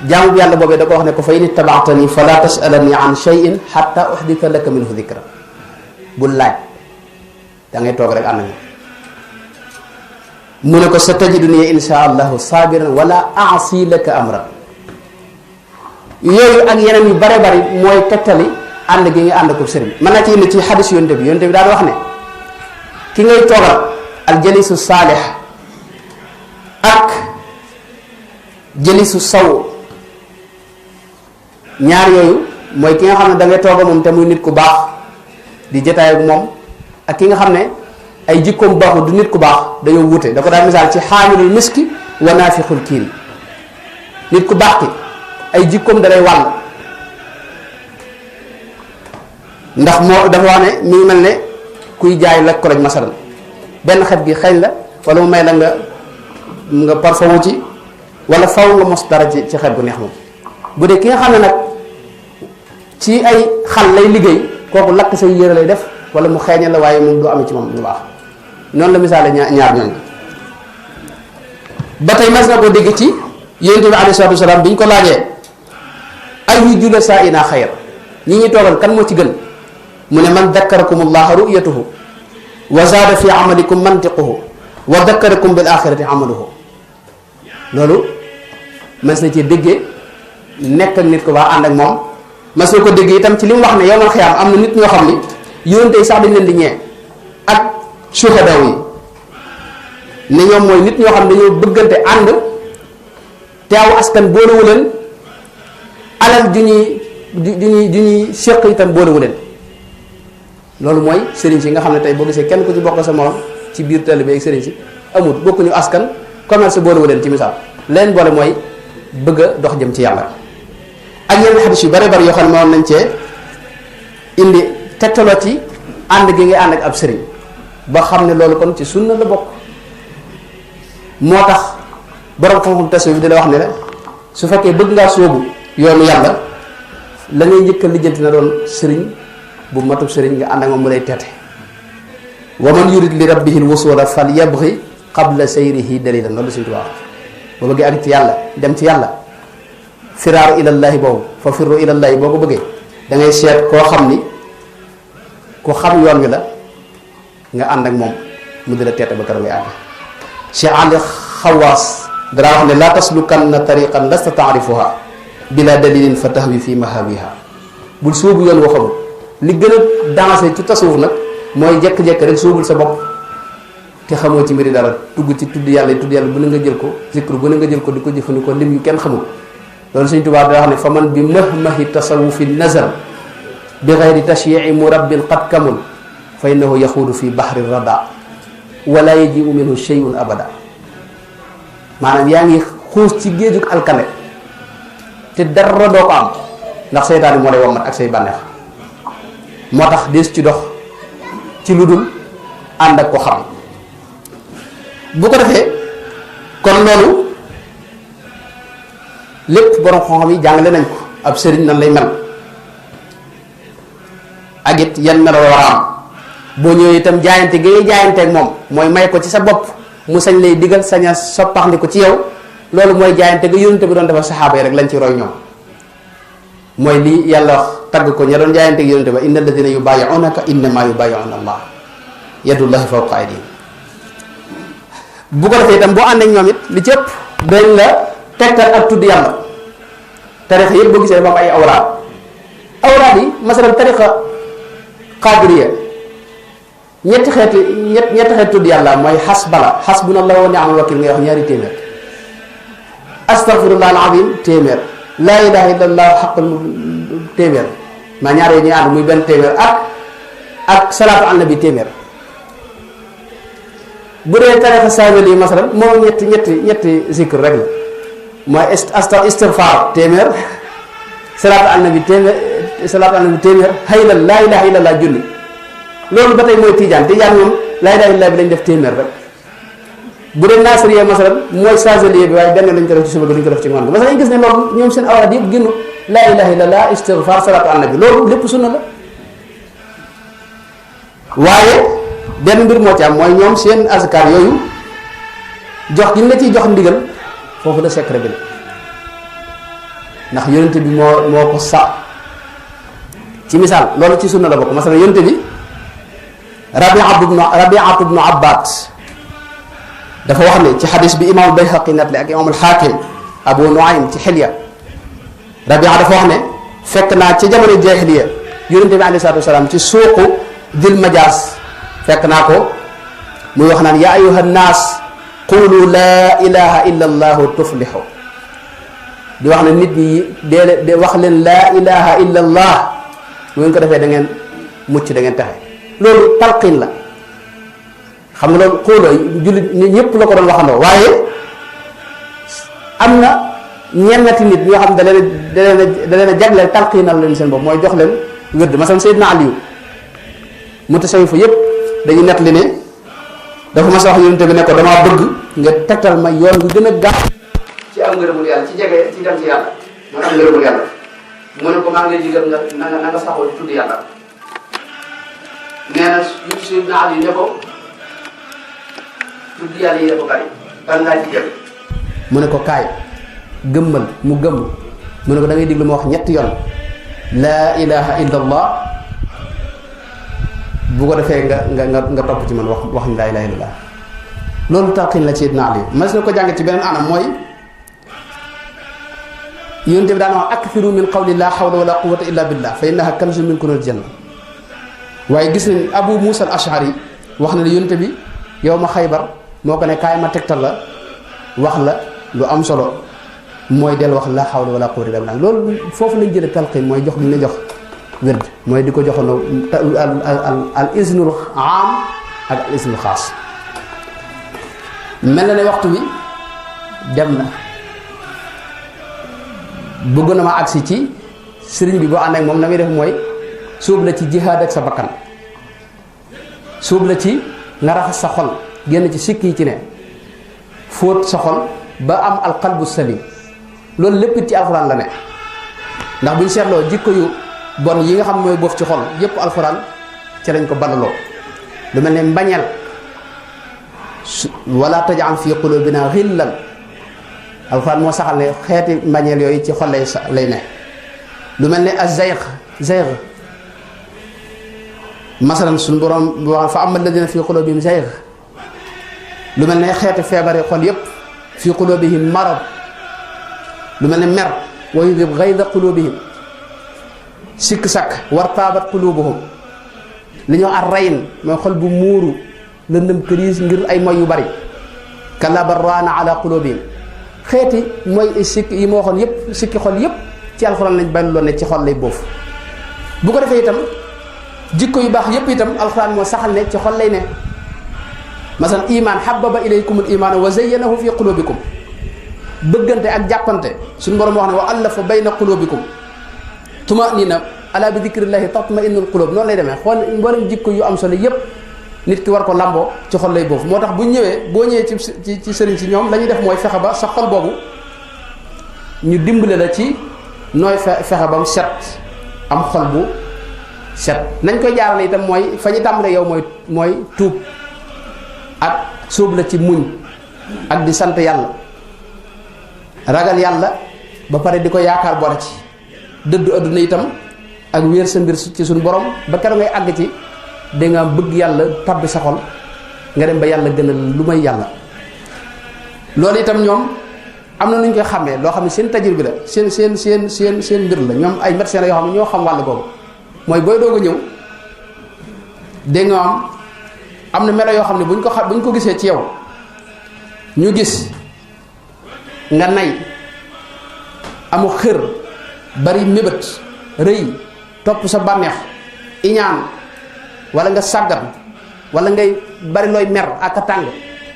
jaamu bi yàlla boobee da ko wax ne ko fa in ittabaatani fala tasalani an shay'in hatta uhditha laka minhu dhikra bul laaj da ngay toog rek ànd nga mu ne ko sa tajiduni insha allahu sabiran wala aasi laka amran yooyu ak yeneen yu bare bari mooy tegtali ànd gi nga ànd ko sëriñ mën naa ci indi ci xadis yonte bi daal wax ne ki ngay toogal al jalisu saalih ak jëlisu saw ñaar yooyu mooy ki nga xam ne da ngay tooga moom te muy nit ku baax di jotaay ak moom ak ki nga xam ne ay jikkoom baaxul du nit ku baax dañoo wute da ko daal misaal ci xaamilul miski wa naafixul kiiri nit ku baax ki ay jikkoom da lay wàll ndax moo dafa wax ne mi ngi mel ne kuy jaay lekk ko lañ masalan benn xet gi xeeñ la wala mu may la nga parfum ci wala faw nga mos dara ci xet gu neex moom bu dee ki nga xam ne nag ci ay xal lay liggéey kooku lakk say yére lay def wala mu xeeñal la waaye moom du amee ci moom lu baax noonu la misaale ñaar ñooñu ba tey mas na ko dégg ci yonent bi alayhi salaatu wasalaam bi ñu ko laajee ayu julasaa ina xayr ñi ñuy toogal kan moo ci gën mu ne man dakkarakum allaha ru'yatuhu wa zaada fi amalikum mantiquhu wa dakkarakum bil axirati amaluhu loolu mas na ci déggee nekk ak nit ko baax ànd ak moom mas na ko déggee itam ci li mu wax ne yowmal xiyaam am na nit ñoo xam ni yónte yi sax dañ leen di ñee ak suhadaw yi ne ñoom mooy nit ñoo xam dañoo bëggante ànd te aw askan boolewu leen alal ju ñuy séq itam boolewu leen loolu mooy sëriñ si nga xam ne tey boo gisee kenn ku ci bokk sa morom ci biir taalibe ak sëriñ si amul bokkuñu askan commerce boolewu leen ci misaal leen boole mooy bëgg a dox jëm ci yàlla ak yeneen xadis yu bare bari yoo xam ne moom nañ cee indi tegtaloo ci ànd gi ngay ànd ak ab sëriñ ba xam ne loolu kon ci sunna la bokk moo tax borom xam-xam tasawuf bi di la wax ne la su fekkee bëgg ngaa sóobu yoonu yàlla la ngay njëkk a lijjanti na doon sëriñ bu matub sëriñ nga ànd ak moom mu lay teete wa man yurid li rabbihi lwusula fal yabghi qabla sayrihi dalilan loolu Sëriñ Tuubaa boo bëggee ak ci yàlla dem ci yàlla firaaru ilallaahi boobu fa firru ilallaahi boo ko bëggee da ngay seet koo xam ni ku xam yoon wi la nga ànd ak moom mu di la teete ba keroog ngay àgg Cheikh Ali Xawaas dara wax ne laa taslukanna tariqan lasta taarifuha bila dalilin fa tahwi fi mahawiha bul sóobu yoon woo xamul li gën a dansé ci tasawuf nag mooy jekk-jekk rek sóobul sa bopp te xamoo ci mbiri dara tugg ci tudd yàlla bu ne nga jël ko zikru bu ne nga jël ko di ko jëfandikoo lim yu kenn xamul loolu Sëñ Tuubaa da wax ne fa man bi mahmahi tasawufi nazar bi gayri tashyi'i murabbin qad kamul fa innahu yaxuudu fi bahri rada wala yaji'u minhu shay'un abada maanaam yaa ngi xuus ci géejug alkane te dara doo ko am ndax seytaane moo lay wommat ak say bànneex moo tax des ci dox ci lu dul ànd ak ko xam bu ko defee kon loolu lépp borom xam-xam yi jàngale nañ ko ab sëriñ nan lay mel ak it yan melo war a am boo ñëwee itam jaayante gi ngay jaayanteeg moom mooy may ko ci sa bopp mu sañ lay digal sañ a soppaxndi ko ci yow loolu mooy jaayante ga yonent bi doon defal saxaaba yi rek lañ ci roy ñoom mooy lii yàlla wax tagg ko ña doon jaayanteeg yonent ba inna alladina yubayi'unaka innama yubayi'una allah yadullahi fawqa aydihim bu ko defee itam boo ànd ak ñoom it li ci ëpp dañ la tegtal ak tudd yàlla tarixa yëpp boo gisee dafa am ay awraad yi masalan tarixa qadiriya ñetti xeeti tudd yàlla mooy xasbunallahu wa ni'mal wakil ngay wax ñaari téeméer astaghfirullah alazim téeméer laa ilaha illallah xaqul téeméer maa ñaar yooyu ñuy ànd muy benn téeméer ak salaatu ala nabi téeméer bu dee tarixa saamil yi masalan moom ñetti zikr rek la mooy istighfar téeméer salaatu ala nabi téeméer haylal laa ilaha illallah junni loolu ba tey mooy tijaan ñoom laa ilaha illallah bi lañ def téeméer rek bu dee naasiriya masalan mooy saasaliya bi waaye benn lañ ko def ci suba duñ ko def ci ngoon bi masalan ñu gis ne loolu ñoom seen awraad yëpp génn laa ilaha illallah istighfar salaatu ala nabi loolu lépp sunna la waaye benn mbir moo ci am mooy ñoom seen azkar yooyu jox gi ñu la ciy jox ndigal foofu la secret bi la ndax yonente bi moo ko sa ci misaal loolu ci sunna la bokk masalan yonente bi Rabi'atu bnu Abbad dafa wax ne ci xadis bi imam Bayhaqi nettali ak imam al-Hakim Abu Nuaym ci xilya Rabia dafa wax ne fekk naa ci jamono jaahiliya yonente bi alayhi salaatu wasalaam ci suuqu dil majaas fekk naa ko muy wax naan yaa ayuha nnaas qulu laa ilaha illa allahu tuflixu di wax ne nit ñi de wax leen laa ilaha illa allah bu ngeen ko defee da ngeen mucc da ngeen taxe loolu talqin la xam nga loolu xóoloo jullit ñëpp la ko doon waxandoo waaye am na ñennati nit ñoo xam da leen a jagleel talqinal leen seen bopp mooy jox leen wérd masalan Seydina Aliyu mutasawwif yëpp dañuy nett li ne dafa mas a wax yonente bi ne ko damaa bëgg nga tegtal ma yoon gu gën a gàtt ci am ngërëmul yàlla ci jege ci dem ci yàlla mooy am ngërëmul yàlla mu ne ko maa ngi lay digal na nga saxoo tudd yàlla nee na Seydina Aliyu ne ko tudd yàlla yi dafa bari ban laa ci jël mu ne ko kaay gëmmal mu gëmm mu ne ko da ngay diglu ma wax ñetti yoon laa ilaha illa allah bu ko defee nga topp ci man wax ni laa ilaha illa allah loolu talqin la ci Seydina Ali mas na ko jàng ci beneen anam mooy yonent bi daan wax akthiru min qawli laa hawla wala quwwata illa billah fa innaha kanzun min kunuzil janna waaye gis nañ Abu Musa al Ashari wax na ne yonent bi yow ma Xaybar moo ko ne kaay ma tegtal la wax la lu am solo mooy del wax laa hawla wala quwwata illa billah loolu foofu lañ jëlee talqin mooy jox li ñu la jox wérd mooy di ko joxandoo al iznul aam ak al iznul xaas mel na ne waxtu wi dem na bëgg na ma agsi ci sëriñ bi boo ànd ak moom na muy def mooy suub la ci jihaad ak sa bakkan suub la ci nga raxas sa xol génn ci sikk yi ci ne fóot sa xol ba am alqalbu salim loolu lépp ci alxuraan la ne ndax bu ñu seetloo jikko yu bon yi nga xam mooy boof ci xol yépp alxuraan ci lañ ko balaloo lu mel ne mbañeel wala taj'al fi qulubina ghillan alxuraan moo saxal ne xeeti mbañeel yooyu ci xol lay ne lu mel ne az-zayg masalan suñu borom wax fa amma alladina fi qulubihim zayg lu mel ne xeeti feebari xol yépp fi qulubihim marad lu mel ne mer wa yudhib ghayza qulubihim sikk sakk war taabat qulubuhum li ñoo ar rayn mooy xol bu muuru lëndëm këriis ngir ay moy yu bari kalla bal raana ala qulubihim xeeti mooy sikk yi ma waxoon yëpp sikki xol yëpp ci alxuraan lañ bàyyi loon ne ci xol lay boofu bu ko defee itam jikko yu baax yëpp itam alxuraan moo saxal ne ci xol lay ne masalan iman habbaba ilaykum al iman wa zayyanahu fi qulubikum bëggante ak jàppante suñu borom wax ne wa allafa bayna qulubikum tumanina ala bi dikrillahi tatma'innul qulub noonu lay demee xool mboolem jikko yu am solo yëpp nit ki war ko lamboo ci xol lay boofu moo tax bu ñëwee boo ñëwee ci sëriñ si ñoom la ñuy def mooy fexe ba sa xol boobu ñu dimbale la ci nooy fexe ba mu set am xol bu set nañ koy jaarale itam mooy fa ñu tàmbalee yow mooy tuub ak sóob la ci muñ ak di sant yàlla ragal yàlla ba pare di ko yaakaar boole ci dëddu adduna itam ak wéer sa mbir ci suñu borom ba keroog ngay àgg ci da nga bëgg yàlla tabbi sa xol nga dem ba yàlla gënal lu may yàlla loolu itam ñoom am na nu ñu koy xàmmee loo xam ne seen tajir bi la seen mbir la ñoom ay médecins la yoo xam ne ñoo xam wàll boobu mooy booy doog a ñëw dégg nga am na melo yoo xam ne buñ ko gisee ci yow ñu gis nga nay amu xër bari mébét rëy topp sa bànneex iñaan wala nga sàggan wala ngay bari looy mer ak a tàng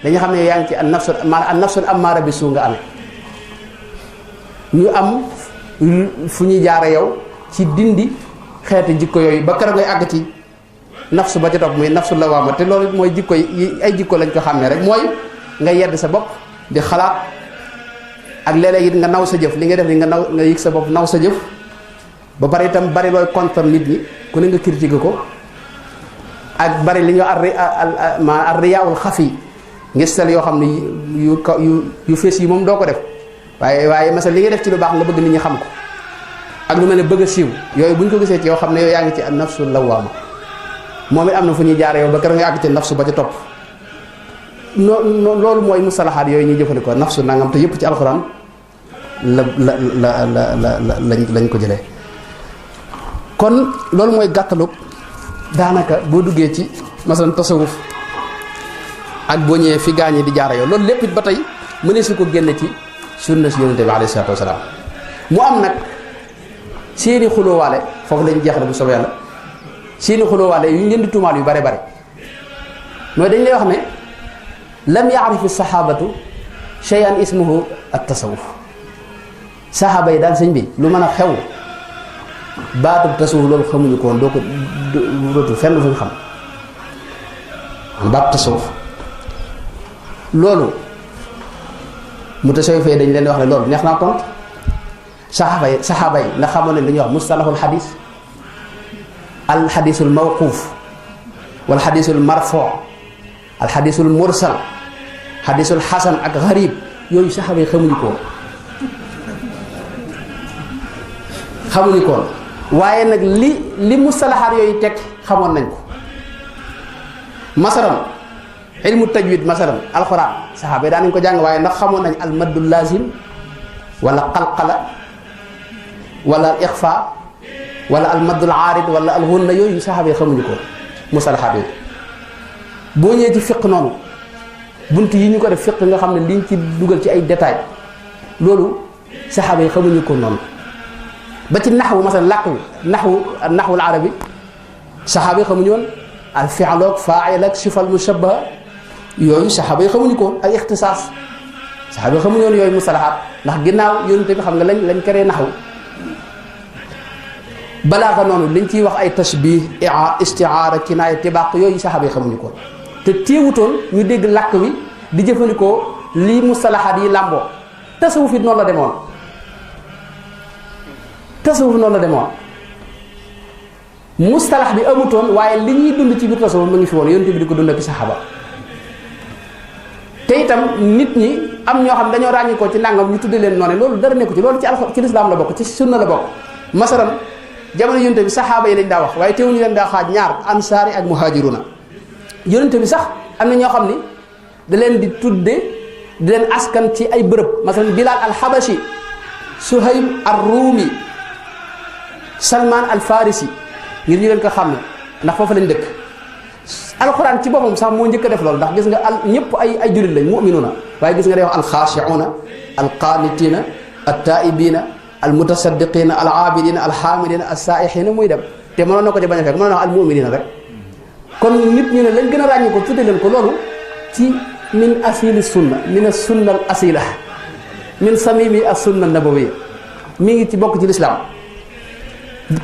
dañu xam ne yaa ngi ci an nafsul ammaara bi suu nga amee ñu am fu ñuy jaare yow ci dindi xeeti jikko yooyu ba keroog ngay àgg ci nafsu ba ca topp muy nafsu lawaama te loolu mooy jikko yi ay jikko lañ ko xàmmee rek mooy nga yedd sa bopp di xalaat ak léeg-léeg it nga naw sa jëf li nga def ni nga yëg sa bopp naw sa jëf ba pare itam bari looy contre nit ñi ku ne nga critiqué ko ak bari li ñuy ar riyaawul xafi ngistal yoo xam ne yu fees yi moom doo ko def waaye masal li nga def ci lu baax nga bëgg nit ñi xam ko ak lu mel ne bëgg a siiw yooyu bu ñu ko gisee ci yow xam ne yow yaa ngi ci an nafsu lawaama moom it am na fu ñuy jaare yow ba keroog nga àgg ci nafsu ba ca topp loolu mooy mustalahaat yooyu ñuy jëfandikoo nafsu nangam te yëpp ci alxuraan lañ ko jëlee kon loolu mooy gàttalug daanaka boo duggee ci masalan tasawuf ak boo ñëwee fi gaañee di jaara yow loolu lépp it ba tey mënee su ko génne ci sunna si yonente bi alayhi salaatu wasalaam mu am nag seeni xulóowaale foofu lañu jeexale bu soobee yàlla seeni xulóowaale yu ñu leen di tuumaal yu bare bare mooy dañ lay wax ne lam yaarifi saxaabatu shay'an ismuhu at tasawuf saxaaba yi daal sëñ bi lu mën a xew baatub tasawuf loolu xamuñu ko woon doo ko dootul fenn fuñ xam baat tasawuf loolu mu tasawuf fee dañ leen di wax ne loolu neex naa tontu saxaaba yi ndax xamoon nañ li ñuy wax mustalahul xadis al xadisul mawquuf wal xadisul marfo al xadisul mursal xadisul xasan ak xarib yooyu saxaaba yi xamuñu ko woon waaye nag li mustalahaat yooyu teg xamoon nañ ko masalan ilmu tajwid masalan alxuraan saxaaba yi daan nañ ko jàng waaye ndax xamoon nañ al maddul lazim wala qalqala wala al ixfa wala al maddul aarid wala al ghunna yooyu saxaaba yi xamuñu ko mustalahaat yooyu boo ñëwee ci fiq noonu bunt yi ñu ko def fiq nga xam ne liñ ci dugal ci ay détails loolu saxaaba yi xamuñu ko noonu ba ci naxwu masalan làkk bi naxwul arabi saxaaba yi xamuñu woon al fi'l ak faa'il ak sifa al mushabbaha yooyu saxaaba yi xamuñu ko ak ixtisaas saxaaba yi xamuñu woon yooyu mustalahaat ndax ginnaaw yonente bi xam nga lañ créé naxwu balaaxa noonu liñ ciy wax ay tashbih istiaara kinaaya tibaaq yooyu saxaaba yi xamuñu ko te téewutoon ñu dégg làkk wi di jëfandikoo lii mustalahaat yi làmboo tasawuf it noonu la demoon mustalax bi amutoon waaye li ñuy dund ci biir tasawuf mu ngi fi woon yonent bi di ko dund ak saxaaba te itam nit ñi am ñoo xam dañoo ràññi ko ci nangam ñu tudde leen noonu loolu dara nekku ci loolu ci alxuraan ci lislaam la bokk ci sunna la bokk masalan jamono yonent bi saxaaba yi lañ daa wax waaye teewuñu leen daa xaaj ñaar ansaari ak muhajiruna yonent bi sax am na ñoo xam ni da leen di tudde di leen askan ci ay bërëb masalan Bilal al-Habashi Suhayb ar-Rumi Salman al-Farisi ngir ñu leen ko xam ne ndax foofu lañ dëkk alxuraan ci boppam sax moo njëkk a def loolu ndax gis nga ñëpp ay jullit lañ mu'minuuna waaye gis nga day wax alxaashi'uuna alqaanitiina attaaibiina almutasaddiqiina alaabidiina alxaamidiina assaa'ixiina muy dem te mënoon na ko ci bañ a fekk mënoon na wax almu'miniina rek kon nit ñu ne lañ gën a ràññee ko tudde leen ko loolu ci min asili sunna min as sunna al asila min samimi as sunna nabawiyya mi ngi ci bokk ci lislaam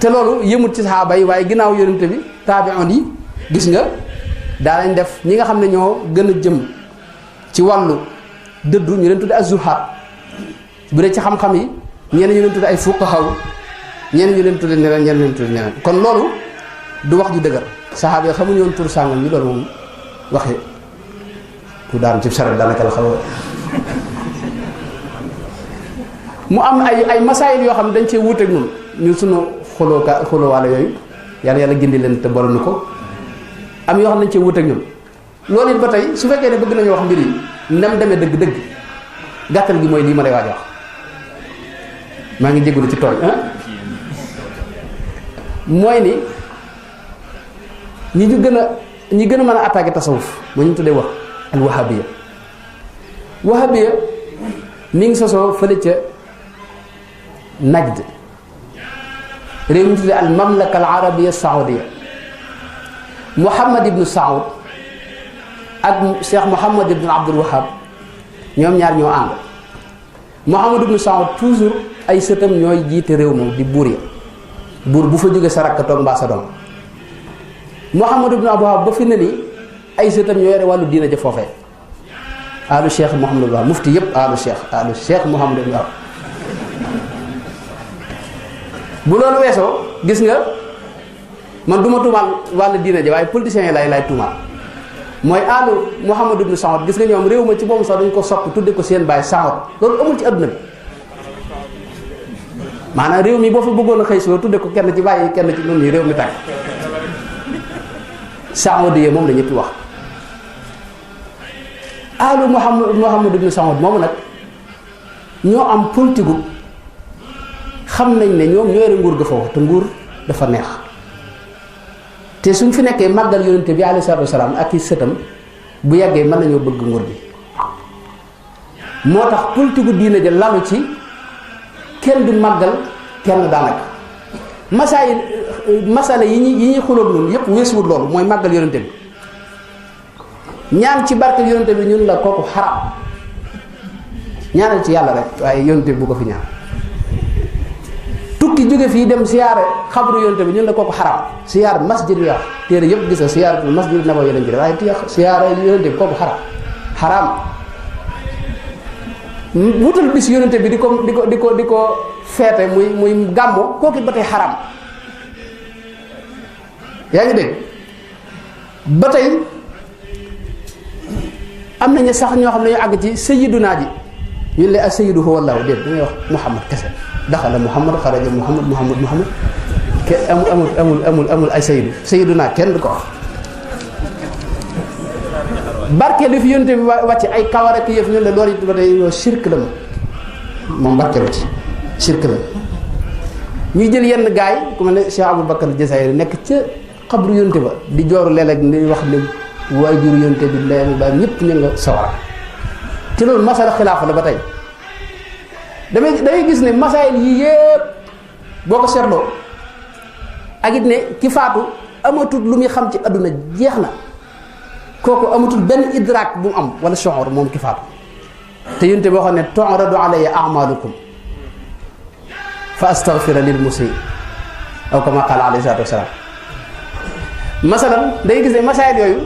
te loolu yëmut ci saxaaba yi waaye ginnaaw yonente bi taabi'un yi gis nga daa lañ def ñi nga xam ne ñoo gën a jëm ci wàllu dëddu ñu leen tudde az-zuhaad bu dee ci xam-xam yi ñenn ñu leen tudde ay fuqaha ñenn ñu leen tudde neneen ñenn leen tudde neneen kon loolu du wax ju dëgër saxaaba yi xamuñu woon tur sàngam ñu doon moom waxe ku daan ci saret daanaka la xaw mu am ay masaayil yoo xam ne dañ cee wuuteeg ñun ñun sunu xulóowaale yooyu yàlla gindi leen te boole nu ko am yoo xam ne dañ cee wuuteeg ñun loolu it ba tey su fekkee ne bëgg nañu wax mbir yi ndem demee dëgg-dëgg gàttal gi mooy lii ma lay waaj wax maa ngi jégalu ci tooñ mooy ni ñi gën a mën a attaqué tasawuf moo ñu tuddee wax al wahabiya mi ngi sosoo fële ca Najd réew ñu tuddee al mamlaka al arabia saoudia Muhammad ibnu Saoud ak Cheikh Muhammad ibnu Abdul Wahab ñoom ñaar ñoo ànd Muhammad ibnu Saoud toujours ay sëtam ñooy jiite réew moom di buur ya buur bu fa jógee sa rakk toog mbaa sa doom Muhammad ibnu Abdul Wahab ba fi ne nii ay sëtam ñoo yore wàllu diina ja foofee alu Cheikh Muhammad ibnu Wahab mufti yëpp alu Cheikh Muhammad ibnu Wahab bu loolu weesoo gis nga man du ma tuumaal wàllu diina ja waaye politiciens yi lay tuumaal mooy alu Muhammad ibnu Saoud gis nga ñoom réew ma ci boobu sax dañ ko sopp tudde ko seen baay Saoud loolu amul ci adduna bi maanaam réew mi boo fa bëggoon a xëy si tudde ko kenn ci bàyyi kenn ci noonu réew mi tàkk Saoud yi moom la ñëpp wax alu Muhammad ibnu Saoud moomu nag ñoo am politique xam nañ ne ñoom ñoo yore nguur ga foofu te nguur dafa neex te suñ fi nekkee màggal yonente bi alayhi salaatu wasalaam ak i sëtam bu yàggee mën nañoo bëgg nguur bi moo tax politique diine ja lalu ci kenn du màggal kenn daanaka masala yi ñuy xulóog noonu yépp weesuwut loolu mooy màggal yonente bi ñaan ci barke yonente bi ñun la kooku xaram ñaanal ci yàlla rek waaye yonente bi bu ko fi ñaan tukki jóge fii dem siyaare xabru yonente bi ñun la kooku xaram siyaare masjid ya téere yëpp gis nga siyaare masjid nabawi lañ jël waaye siyaare yonente bi kooku xaram wutal bis yonente bi di ko feete muy gàmmo kooku ba tey xaram yaa ngi dégg ba tey am nañu sax ñoo xam ne ñu àgg ci sayyiduna ji ñun la as-sayyidu huwa Allah déet da ngay wax Muhammad kese daxala Muhammad xaraja Muhammad ke amul ay sayyiduna kenn du ko wax barke li fi yonte bi wàcc ay kawar ak yëf ñun la loolu it ba tey yow shirk la moom barke la ci shirk la ñuy jël yenn gaay ku mel ne Cheikh Abou Bakar Jazairi nekk ca xabru yonte ba di jooru léeg-léeg di wax ne waay juru yonte bi leen ba ñëpp ñu nga sawara te loolu masala xilaafa la ba tey damay gis ne masaayil yii yëpp boo ko seetloo ak it ne ki faatu amatul lu muy xam ci adduna jeex na kooku amatul benn idraak bu mu am wala shuur moom ki faatu te yonte boo xam ne tu'radu alayya a'malukum fa astaghfira lil musii aw kama qaala alayhi salaatu wasalaam masalan day gis ne masaayil yooyu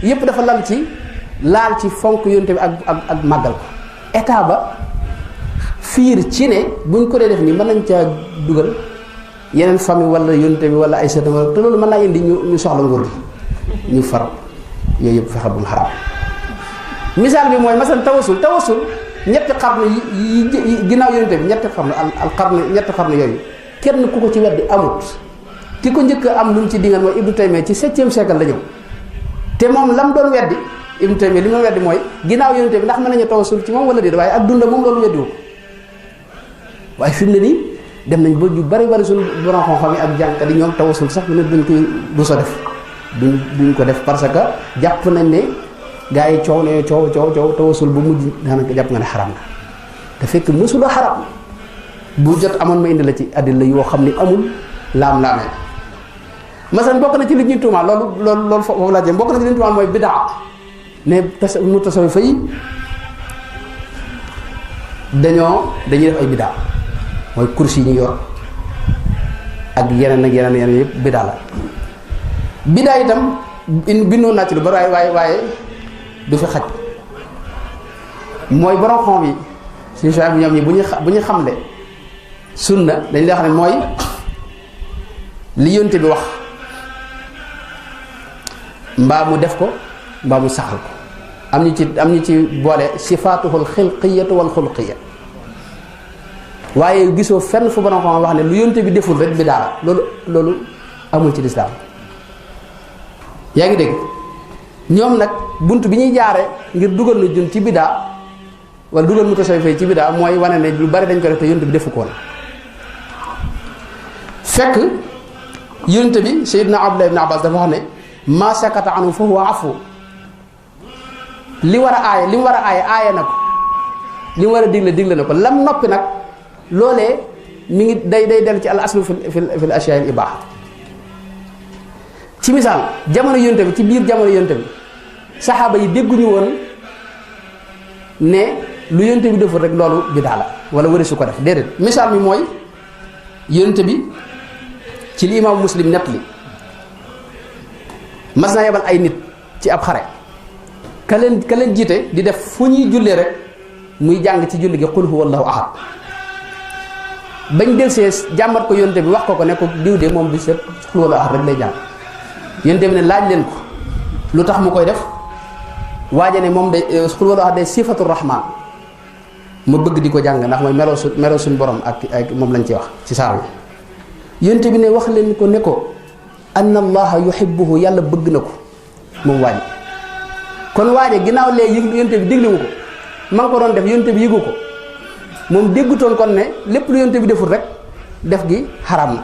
yëpp dafa laal ci fonk yonte bi ak màggal ko état ba fiir ci ne buñ ko dee def nii mën nañ caa dugal yeneen famille wala yonte bi wala ay sëtam te loolu mën naa indi ñu soxla nguur gi ñu far yooyu yëpp fexe bu mu xaram misaal bi mooy masalan tawasul ñetti xarnu yi ginnaaw yonte bi ñetti xarnu yooyu kenn ku ko ci weddi amut ki ko njëkk am lu mu ci dingal mooy Ibnu Taymiyya ci 7e siècle la ñëw te moom lam doon weddi Ibnu Taymiyya li mu weddi mooy ginnaaw yonente bi ndax mën nañu tawasul ci moom wala déet waaye ak dunda moom loolu weddiwu waaye fi mu ne nii dem nañ ba ju bari suñu borom xam-xam yi ak jànkat yi ñoom tawasul sax ne duñ koy du so def duñ ko def parce que jàpp nañ ne gaa yi coow ne coow tawasul bu mujj daanaka jàpp nga ne xaram na te fekk mësula xaram bu jot amoon ma indi la ci àddina yoo xam ne amul laam-laamee masalan bokk na ci li ñuy tuumaal loolu foofu laa jëm bokk na ci li ñuy tuumaal mooy bidaa ne mu tasawi fay dañuy def ay bidaa mooy kursi yi ñu yor ak yeneen yëpp bidaa la bidaa itam bindoon naa ci lu bari waaye du fi xaj mooy borom xam yi suñu choix bi ñoom ñi bu ñu xamle sunna dañ lay wax ne mooy li yonte bi wax mbaa mu def ko mbaa mu saxal ko am ñu ci boole sifaatuhul xilqiyatu wal xulqiya waaye gisoo fenn fu borom xam wax ne lu yonte bi deful rek bidaa la loolu amul ci lislaam yaa ngi dégg ñoom nag bunt bi ñuy jaare ngir dugal na jun ci bidaa wala dugal mutasawwifa ci bidaa mooy wane ne lu bari dañ ko def te yonte bi defu ko woon fekk yonte bi Seydina Abdullah ibn Abbas dafa wax ne ma sakata anhu fa huwa afu li mu war a aaye na ko li mu war a digle na ko lam noppi nag loolee mi ngi day dellu ci al aslu fil ashyaa al ibaaha ci misaal jamono yonte bi ci biir jamono yonte bi saxaaba yi dégguñu woon ne lu yonte bi deful rek loolu bidaa la wala wari su ko def déedéet misaal mi mooy yonte bi ci li imaamu Muslim nett li mas naa yebal ay nit ci ab xare ka leen jiite di def fu ñuy jullee rek muy jàng ci julli gi qul huwallahu ahad bañ delsee jàmbat ko yonte bi wax ko ne ko diw de moom bi set qul huwallahu ahad rek lay jàng yonte bi ne laaj leen ko lu tax mu koy def waaje ne moom day qul huwallahu ahad day sifatu rahman ma bëgg di ko jàng ndax mooy meloo suñ borom ak moom lañ ci wax ci saar wi yonte bi ne wax leen ko ne ko anna allaha yuhibbuhu yàlla bëgg na ko moom waaje kon waaje ginnaaw léegi yonte bi digliwu ko ma ngi ko doon def yonte bi yëgu ko moom déggutoon kon ne lépp lu yonte bi deful rek def gi xaram na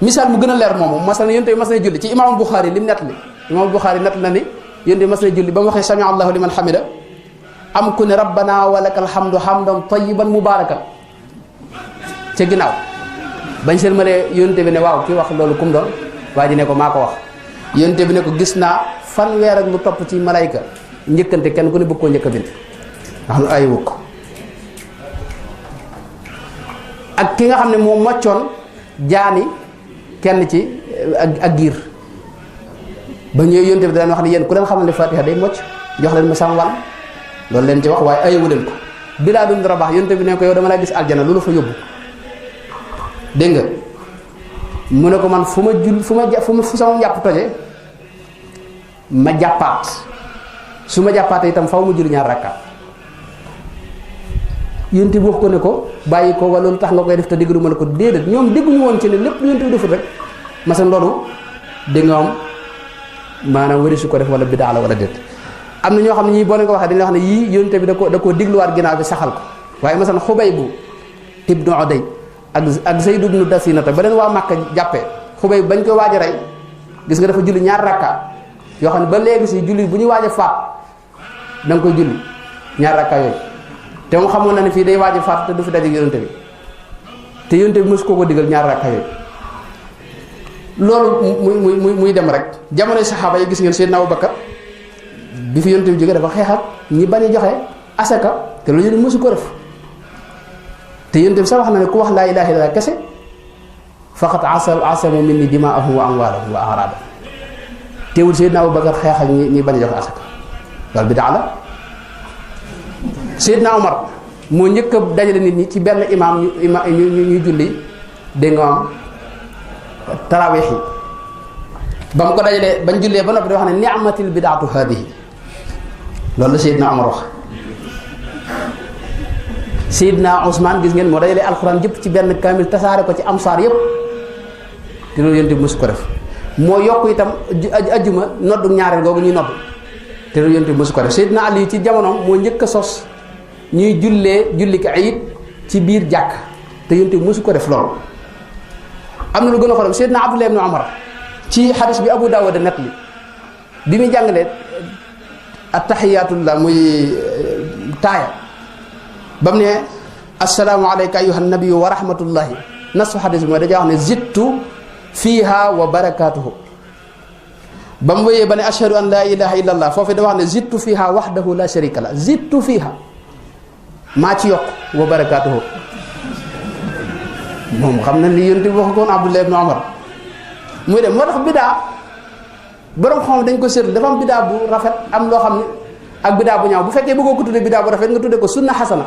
misaal mu gën a leer moomu masal yonte bi mas na julli ci imaamul Buxaari lim nett li imaamul Buxaari nett na ni yonte bi mas na julli ba mu waxee sami allahu liman hamida am ku ne rabbana wa lakal hamdu hamdan tayyiban mubarakan ca ginnaaw bañ seen ma ne yonte bi ne waaw ki wax loolu kum doon waa ji ne ko maa ko wax yonte bi ne ko gis naa fanweer ak lu topp ci malayka njëkkante kenn ku ne bëgg koo njëkk a bind ndax lu ay wukk ak ki nga xam ne moo moccoon jaani kenn ci ak giir ba ñëw yonte bi daan wax ne yéen ku leen xamal ne fatiha day mocc jox leen ma sam wàll loolu leen ci wax waaye ayewu leen ko Bilaal ibn Rabaah yonte bi ne ko yow dama laa gis aljana loolu fa yóbbu dégg nga mu ne ko man fu sama njàpp toje ma jàppaat su ma jàppaatee itam faw ma julli ñaar rakkaat yonte bi wax ko ne ko bàyyi ko wala lu tax nga koy def te déglu ma ne ko déedéet ñoom dégguñu woon ci ne lépp lu yonte bi defut rek masan loolu dégg nga am maanaam wari su ko def wala bidaa la wala déet am na ñoo xam ne ñii boo leen ko waxee dañuy wax ne yii yonte bi da koo digluwaat ginnaaw bi saxal ko waaye masan Xubayb ibnu Uday ak Zayd ibnu Dasinata ba leen waa Màkka jàppee Xubayb bañ koy waaj a rey gis nga dafa julli ñaar rakkaat yoo xam ne ba léegi si julli bu ñuy waaj a faat da nga koy julli ñaar rakkaat yooyu te mu xamoon na ne fii day waaj a faat te du fi daje yonte bi te yonte bi mosu ko digal ñaar rakkaat yooyu loolu muy dem rek jamonoy saxaaba yi gis ngeen Seydina Abubakar bi fi yonte bi jógee dafa xeex ak ñi bañ a joxe asaka te loolu yëpp mosu ko def te yonte bi sax wax na ne ku wax laa ilaaha illallaah kese faqat asamu minni dimaahum wa amwaalahum wa a'raadahum teewul Seydina Abubakar xeex ak ñi bañ a joxe asaka loolu bidaa la Seydina Omar moo njëkk a dajale nit ñi ci benn imaam ñu julli dégg nga am taraweex yi ba mu ko dajalee bañ jullee ba noppi da wax ne ni'matil bidaatu haadihi loolu la Seydina Omar wax Seydina Ousmane gis ngeen moo dajalee alxuraan yëpp ci benn kaamil tasaare ko ci amsaar yëpp te loolu yonte bi mosu ko def moo yokk itam ajjuma noddu ñaareel googu ñuy nodd te loolu yonte bi mosu ko def Seydina Ali ci jamonoom moo njëkk a sos ñuy julli ko ayit ci biir jàkk te yonte bi mosu ko def loolu am na lu gën a xolam Seydina Abdullah ibn Umar ci xadis bi Abu Dawud net bi muy jàngale attahiyatullah muy taaya ba mu ne assalaamu alayka ayuha nabiyu wa rahmatullahi nasu xadis bi mooy dajaa wax ne zittu fiiha wa barakatuhu ba mu wéyee ba ne ashhadu an la ilaha illa allah foofu da wax ne zittu fiiha wahdahu la sharika la zittu fiiha maa ci yokk wa barakatuhu moom xam na li yonent bi wax koon Abdullah ibn Umar muy dem moo tax bidaa borom xam dañ ko seetlu dafa am bidaa bu rafet am loo xam ne ak bidaa bu ñaaw bu fekkee bëggoo ko tudde bidaa bu rafet nga tudde ko sunna xasana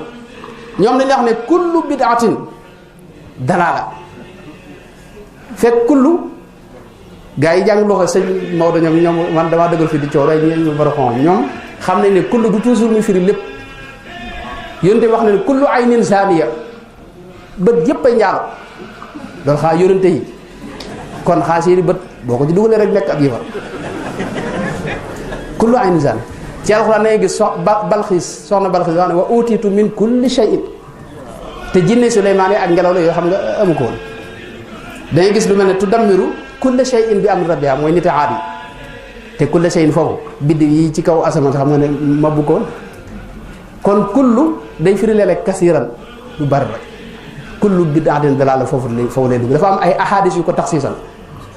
ñoom dañuy wax ne kullu bidaatin dalaala fekk kullu gaa yi jàng loxo sëñ Maodo ñoom man damaa dëggal fi di coow rek ñu borom xam ñoom xam nañ ne kullu du toujours muy firi lépp yonente wax na ne kullu aynin zaaniya bët yëpp ay njaalo loolu xaa yonente yi kon xaa seeni bët boo ko ci dugalee rek nekk ab yëfar kullu aynin zaaniya ci alxuraan na ngay gis Balxiis soxna Balxiis wax ne wa utiitu min kulli shay'in te jinne Suleymaan yi ak ngelaw la yoo xam nga amu ko woon da ngay gis lu mel ne tudammiru kulli shay'in bi amri rabbiha mooy nit aad yi te kulli shay'in foofu biddiw yi ci kaw asamaan sax xam nga ne mabbu ko woon kon kullu day firi léeg-léeg kasiiran lu bari la kullu bid'atin dalaala foofu lay dugg dafa am ay ahadis yu ko taxsiisal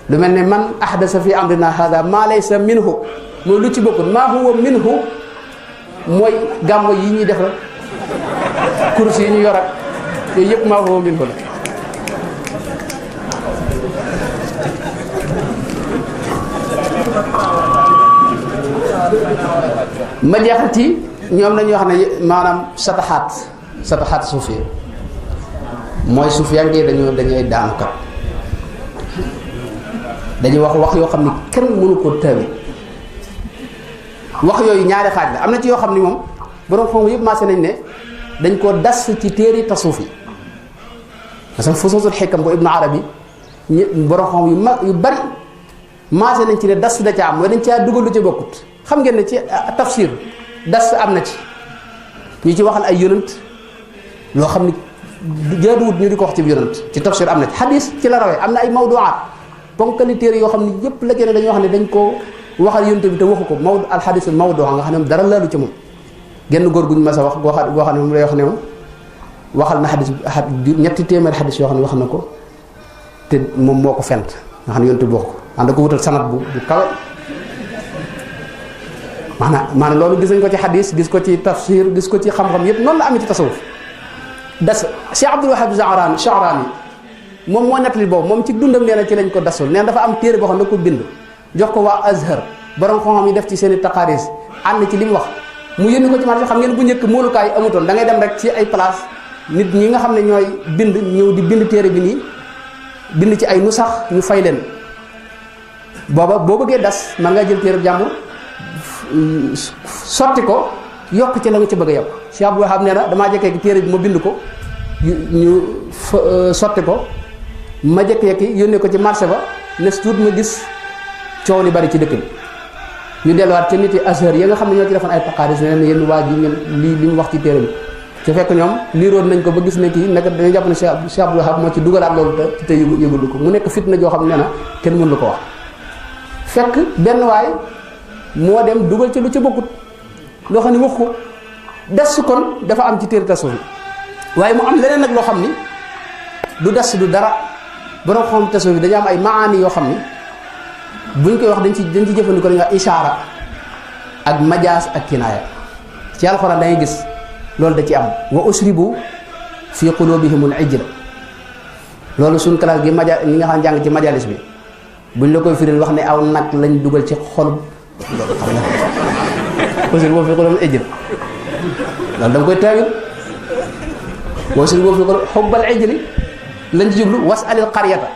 lu mel ne man ahdasa fi amrina hada maa laysa minhu mooy lu ci bokkul maa huwa minhu mooy gàmmo yi ñuy def rek kursi yi ñu yor ak yooyu yëpp maa huwa minhu la ma jeexal ci ñoom lañuy wax ne maanaam sataxaat suufiya mooy suufiyanke dañuy daanukat dañuy wax yoo xam ne kenn mënu ko tawil wax yooyu ñaari xaaj la am na ci yoo xam ni moom borom xam yëpp maase nañ ne dañ koo das ci téeri tasawuf yi parce que fusuusul xikam bu Ibnu Arabi borom xam yu bari maase nañ ci ne das da ca am mooy dañ caa dugal lu ci bokkut xam ngeen ne ci tafsir das am na ci ñu ci waxal ay yonent loo xam ni jaaduwut ñu di ko wax ci yonent ci tafsir am na ci xadis ci la rawee am na ay mawduwaat ponkali téere yoo xam ne yëpp la jëne dañoo wax ne dañ koo waxal yonent bi te waxu ko alxadisul mawdu nga xam ne dara laalu ci moom genn góor guñ mas a wax goo xam ne moom lay wax ne moom waxal na xadis ñetti téeméer xadis yoo xam ne wax na ko te moom moo ko fent nga xam ne yonent bi wax ko ànd ko wutal sanat bu kawe maanaam loolu gis nañ ko ci xadis gis ko ci tafsir gis ko ci xam-xam yëpp noonu la amee ci tasawuf das Cheikh Abdul Wahab Sha'rani moom moo nettali boobu moom ci dundam nee na ci lañ ko dasul nee na dafa am téere boo xam ne da ko bind jox ko waa Azhar borom xam-xam yi def ci seen i taqaaris ànd ci li mu wax mu yónni ko ci marché xam ngeen bu njëkk moolukaay amutoon da ngay dem rek ci ay place nit ñi nga xam ne ñooy bind ñëw di bind téere bi nii bind ci ay nu sax ñu fay leen booba boo bëggee das man nga jël téere jàmbur sotti ko yokk ci la nga ci bëgg a yokk Cheikh Abdou Wahab nee na damaa jekkee téere bi ma bind ko ñu sotti ko ma jekki yónnee ko ci marché ba nes tuut ma gis coow li bari ci dëkk bi ñu delluwaat ci nit yi Azhar yi nga xam ne ñoo ci defoon ay taqaaris ne yéen waa ji ngeen li mu wax ci téere bi te fekk ñoom liiroon nañ ko ba gis ne kii nag dañu jàpp ne Cheikh Abdou Wahab moo ci dugalaat loolu te yëgulu ko mu nekk fitna joo xam ne nee na kenn mënu ko wax fekk benn waay moo dem dugal ci lu ci bokkut loo xam ne wax ko des kon dafa am ci téere tasawuf yi waaye mu am leneen nag loo xam ni du des du dara borom xam tasawuf yi dañu am ay maani yoo xam ni buñ koy wax dañ ci jëfandikoo dañuy wax ishaara ak majaas ak kinaaya ci alxuraan da ngay gis loolu da ci am wa usribu fi qulubihimul ijla loolu suñ classe gi ñi nga xam jàng ci majalis bi buñ la koy firil wax ne aw nag lañ dugal ci xolub loolu xam nga usribu fi qulubihimul ijla loolu da nga koy taawil wa usribu fi qulubihim xubbal ijli lañ ci jublu wasalil qaryata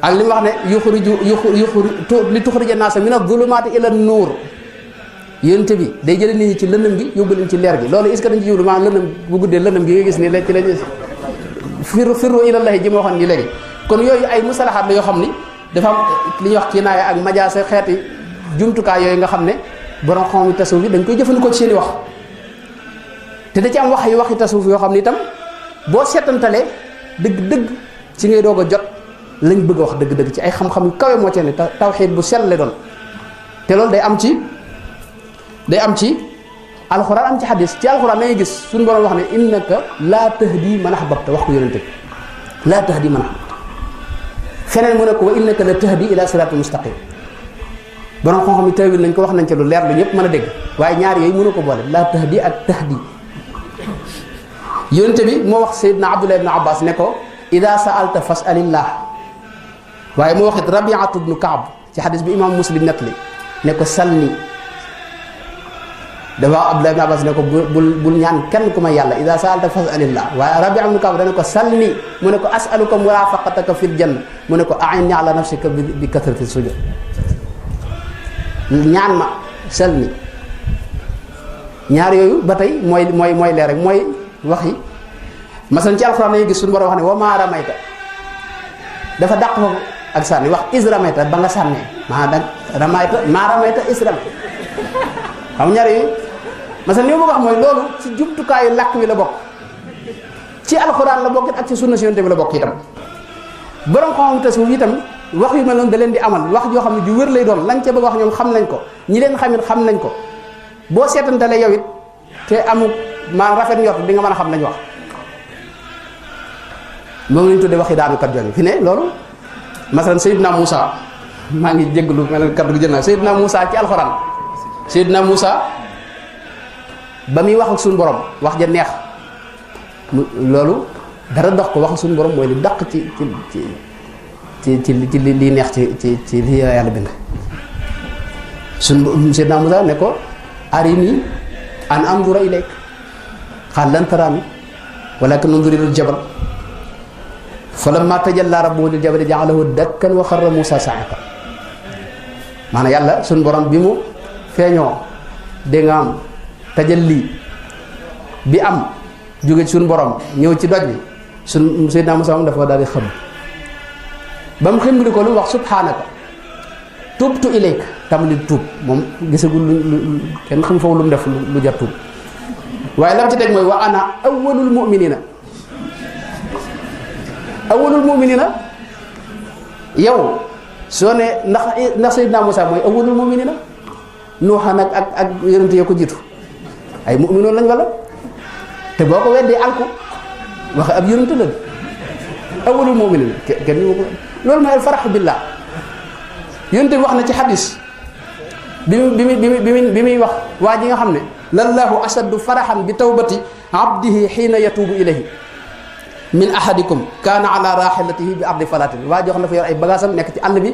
ak li mu wax ne li tuxrija naasa mina zulumaati ila nuur yonent bi day jële nit ñi ci lëndëm gi yóbbu leen ci leer gi loolu est-ce que dañ ci jublu maanaam lëndëm bu guddee lëndëm gi nga gis ni ci lañ firru ilallahi ji ma waxoon ni léegi kon yooyu ay musalaxaat la yoo xam ni dafa am li ñuy wax kinaaya ak majaasa xeeti jumtukaay yooyu nga xam ne borom xam-xam tasawuf yi dañ koy jëfandikoo ci seen i wax te da ci am waxi tasawuf yoo xam ni itam boo seetantalee dëgg ci ngay doog a jot lañ bëgg a wax dëgg-dëgg ci ay xam-xam yu kawe moo ci ne tawxiid bu sell la doon te loolu day am ci alxuraan am ci xadis ci alxuraan ngay gis suñu borom wax ne innaka laa tahdi man ahbabta wax ko yonente bi laa tahdi man ahbabta feneen mu ne ko wa innaka la tahdi ila siraatin mustaqim borom xam-xam yi tawil nañ ko wax nañ ci lu leer lu ñëpp mën a dégg waaye ñaar yooyu mënu ko boole laa tahdi ak tahdi yonente bi moo wax Seydina Abdullah ibn Abbas ne ko ida saalta fasalillah waaye moo waxit Rabiatu ibnu Kaab ci xadis bi imam Muslim nettali ne ko salni dafa Abdullah ibn Abbas ne ko bul ñaan kenn ku may yàlla ida saalta fasalillah waaye Rabia ibnu Kaab dana ko salni mu ne ko asaluka murafaqataka fil janna mu ne ko a'inni ala nafsika bi kasrati sujud ñaan ma salni ñaar yooyu ba tey mooy leer rek mooy wax yi masalan ci alxuraan nañu gis suñu borom wax ne wa maa ramayta dafa dàq foofu ak sànni wax is ramayta ba nga sànnee maa ramayta is ramayta xam ñaar yooyu masalan li ma bëgg wax mooy loolu ci jumtukaayu làkk wi la bokk ci alxuraan la bokk ak ci sunna si yonent bi la bokk itam borom xam-xam tasawuf itam wax yu mel noonu da leen di amal wax joo xam ne ju wér lay doon lañ ca bëgg wax ñoom xam nañ ko ñi leen xamit xam nañ ko boo seetantalee yow it te amul maa rafet njort di nga mën a xam lañ wax moom lañ tuddee waxi daanukat jooju fi ne loolu masalan Seydina Moussa maa ngi jégalu mel ne kaddu gi jël naa Seydina Moussa ci alxuraan Seydina Moussa ba muy wax ak suñu borom wax ja neex loolu dara dox ko wax ak suñu borom mooy li dàq ci li neex ci li yàlla bind suñu Seydina Moussa ne ko arini an andura ilayk qaala lan taraani walakin unzur ilal jabal falamma tajalla rabbuhu lil jabali ja'alahu dakkan wa xarra Moussa sa'iqa maanaam yàlla suñu borom bi mu feeñoo dégg nga am tajalli bi am jóge ci suñu borom ñëw ci doj bi suñ Seydina Moussa moom dafa daal di xam ba mu xim ko lu mu wax subhanaka tubtu ilayka tamli tuub moom gisagul lu kenn xam foofu lu mu def lu jar tuub waaye lam ci teg mooy wa ana awwalul mu'minina yow soo ne ndax Seydina Moussa mooy awwalul mu'minina Nuuxa nag ak yonent ya ko jiitu ay mu'minoon lañ wala te boo ko weddee alku waxe ab yonent la awwalul mu'minina kenn ñu ko loolu mooy alfarax billah yonent bi wax na ci xadis bi muy wax waa ji nga xam ne lallahu ashaddu faraxan bi tawbati abdihi xiina yatuubu ilayhi min ahadikum kaana ala rahilatihi bi ardi falatin waa joo xam ne dafa yor ay bagaasam nekk ci àll bi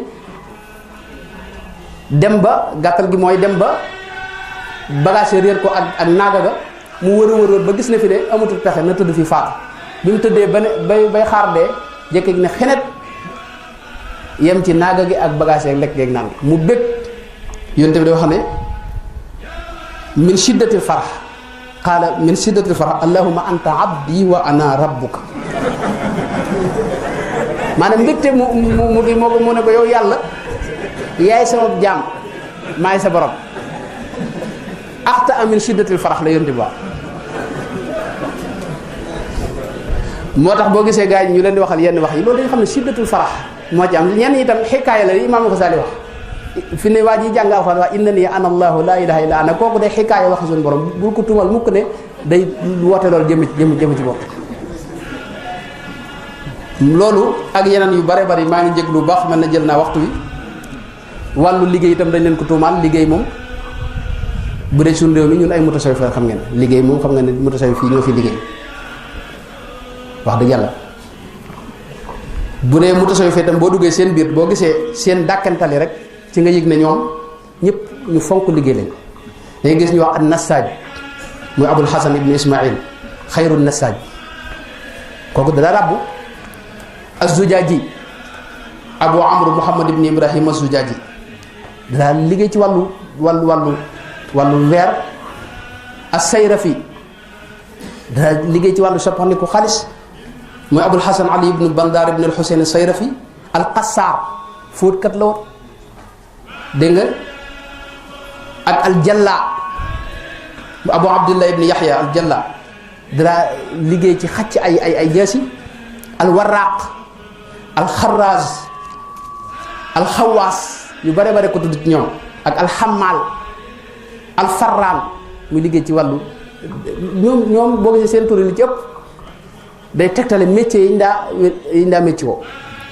dem ba gàttal gi mooy dem ba bagage réer ko ak naaga ga mu wër ba gis ne fi ne amatul pexe na tëdd fi faatu bi mu tëddee ba ne bay xaar dee jekki ne xenet yem ci naaga gi ak bagage yeeg lekk geeg naan gi mu bëgg yonte bi da wax ne min shiddatil farah qaala min shiddatil farah allahumma anta abdi wa ana rabbuka maanaam mbégte mu ne ko yow yàlla yaay sama jaam maay sa borom axta min shiddatil farah la yonte bi wax moo tax boo gisee gars yi ñu leen di waxal yenn wax yi loolu dañu xam ne shiddatul farah moo ci am ñenn itam xikaaya la imaam Xasaali wax fi ne waa ji jàng alxuraan waa inna nii ana allahu laa ilaha illa ana kooku day xikaaya wax suñu borom bul ko tuumal mukk ne day woote loolu jëm ci bopp loolu ak yeneen yu bare bari maa ngi jéglu bu baax mel na jël naa waxtu wi wàllu liggéey itam dañ leen ko tuumaal liggéey moom bu dee suñu réew mi ñun ay mutasawwif xam ngeen liggéey moom xam nga ne mutasawwif fii ñoo fi liggéey wax dëgg yàlla bu dee mutasawwif itam boo duggee seen biir boo gisee seen dàkkantali rek ci nga yëg ne ñoom ñëpp ñu fonk liggéey lañ dañuy gis ñu wax an nassaaj muy abul hasan ibnu ismail xayru nassaaj kooku dana rabbu az-zujaaji abu amru muhammad ibnu ibrahim az-zujaaji dana liggéey ci wàllu weer as-sayrafi dana liggéey ci wàllu soppandiku xaalis mooy abul hasan ali ibnu bandar ibnu al-husayn as-sayrafi al-qassaar fóotkat la woon dégg nga ak al-jalla abu abdullah ibnu yahya al-jalla dana liggéey ci xacc ay jaasi al-warraq alxaraas alxawaas yu bare bare ko tudd ci ñoom ak alxamaal alfarraan muy liggéey ci wàllu ñoom boo gisee seen tur li ci ëpp day tegtale métier yi ñu daa métier woo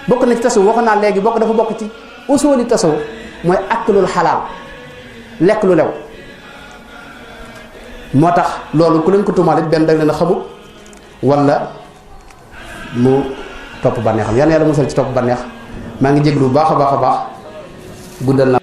bokk na ci tasawuf waxoon naa léegi dafa bokk ci usuli tasawuf mooy aklul xalaal lekk lu lew moo tax loolu ku leen ko tuumaal it benn dag leen a xamut wala mu topp bànneexam yal na yàlla musal ci topp bànneex maa ngi jéglu bu baax a baax guddal na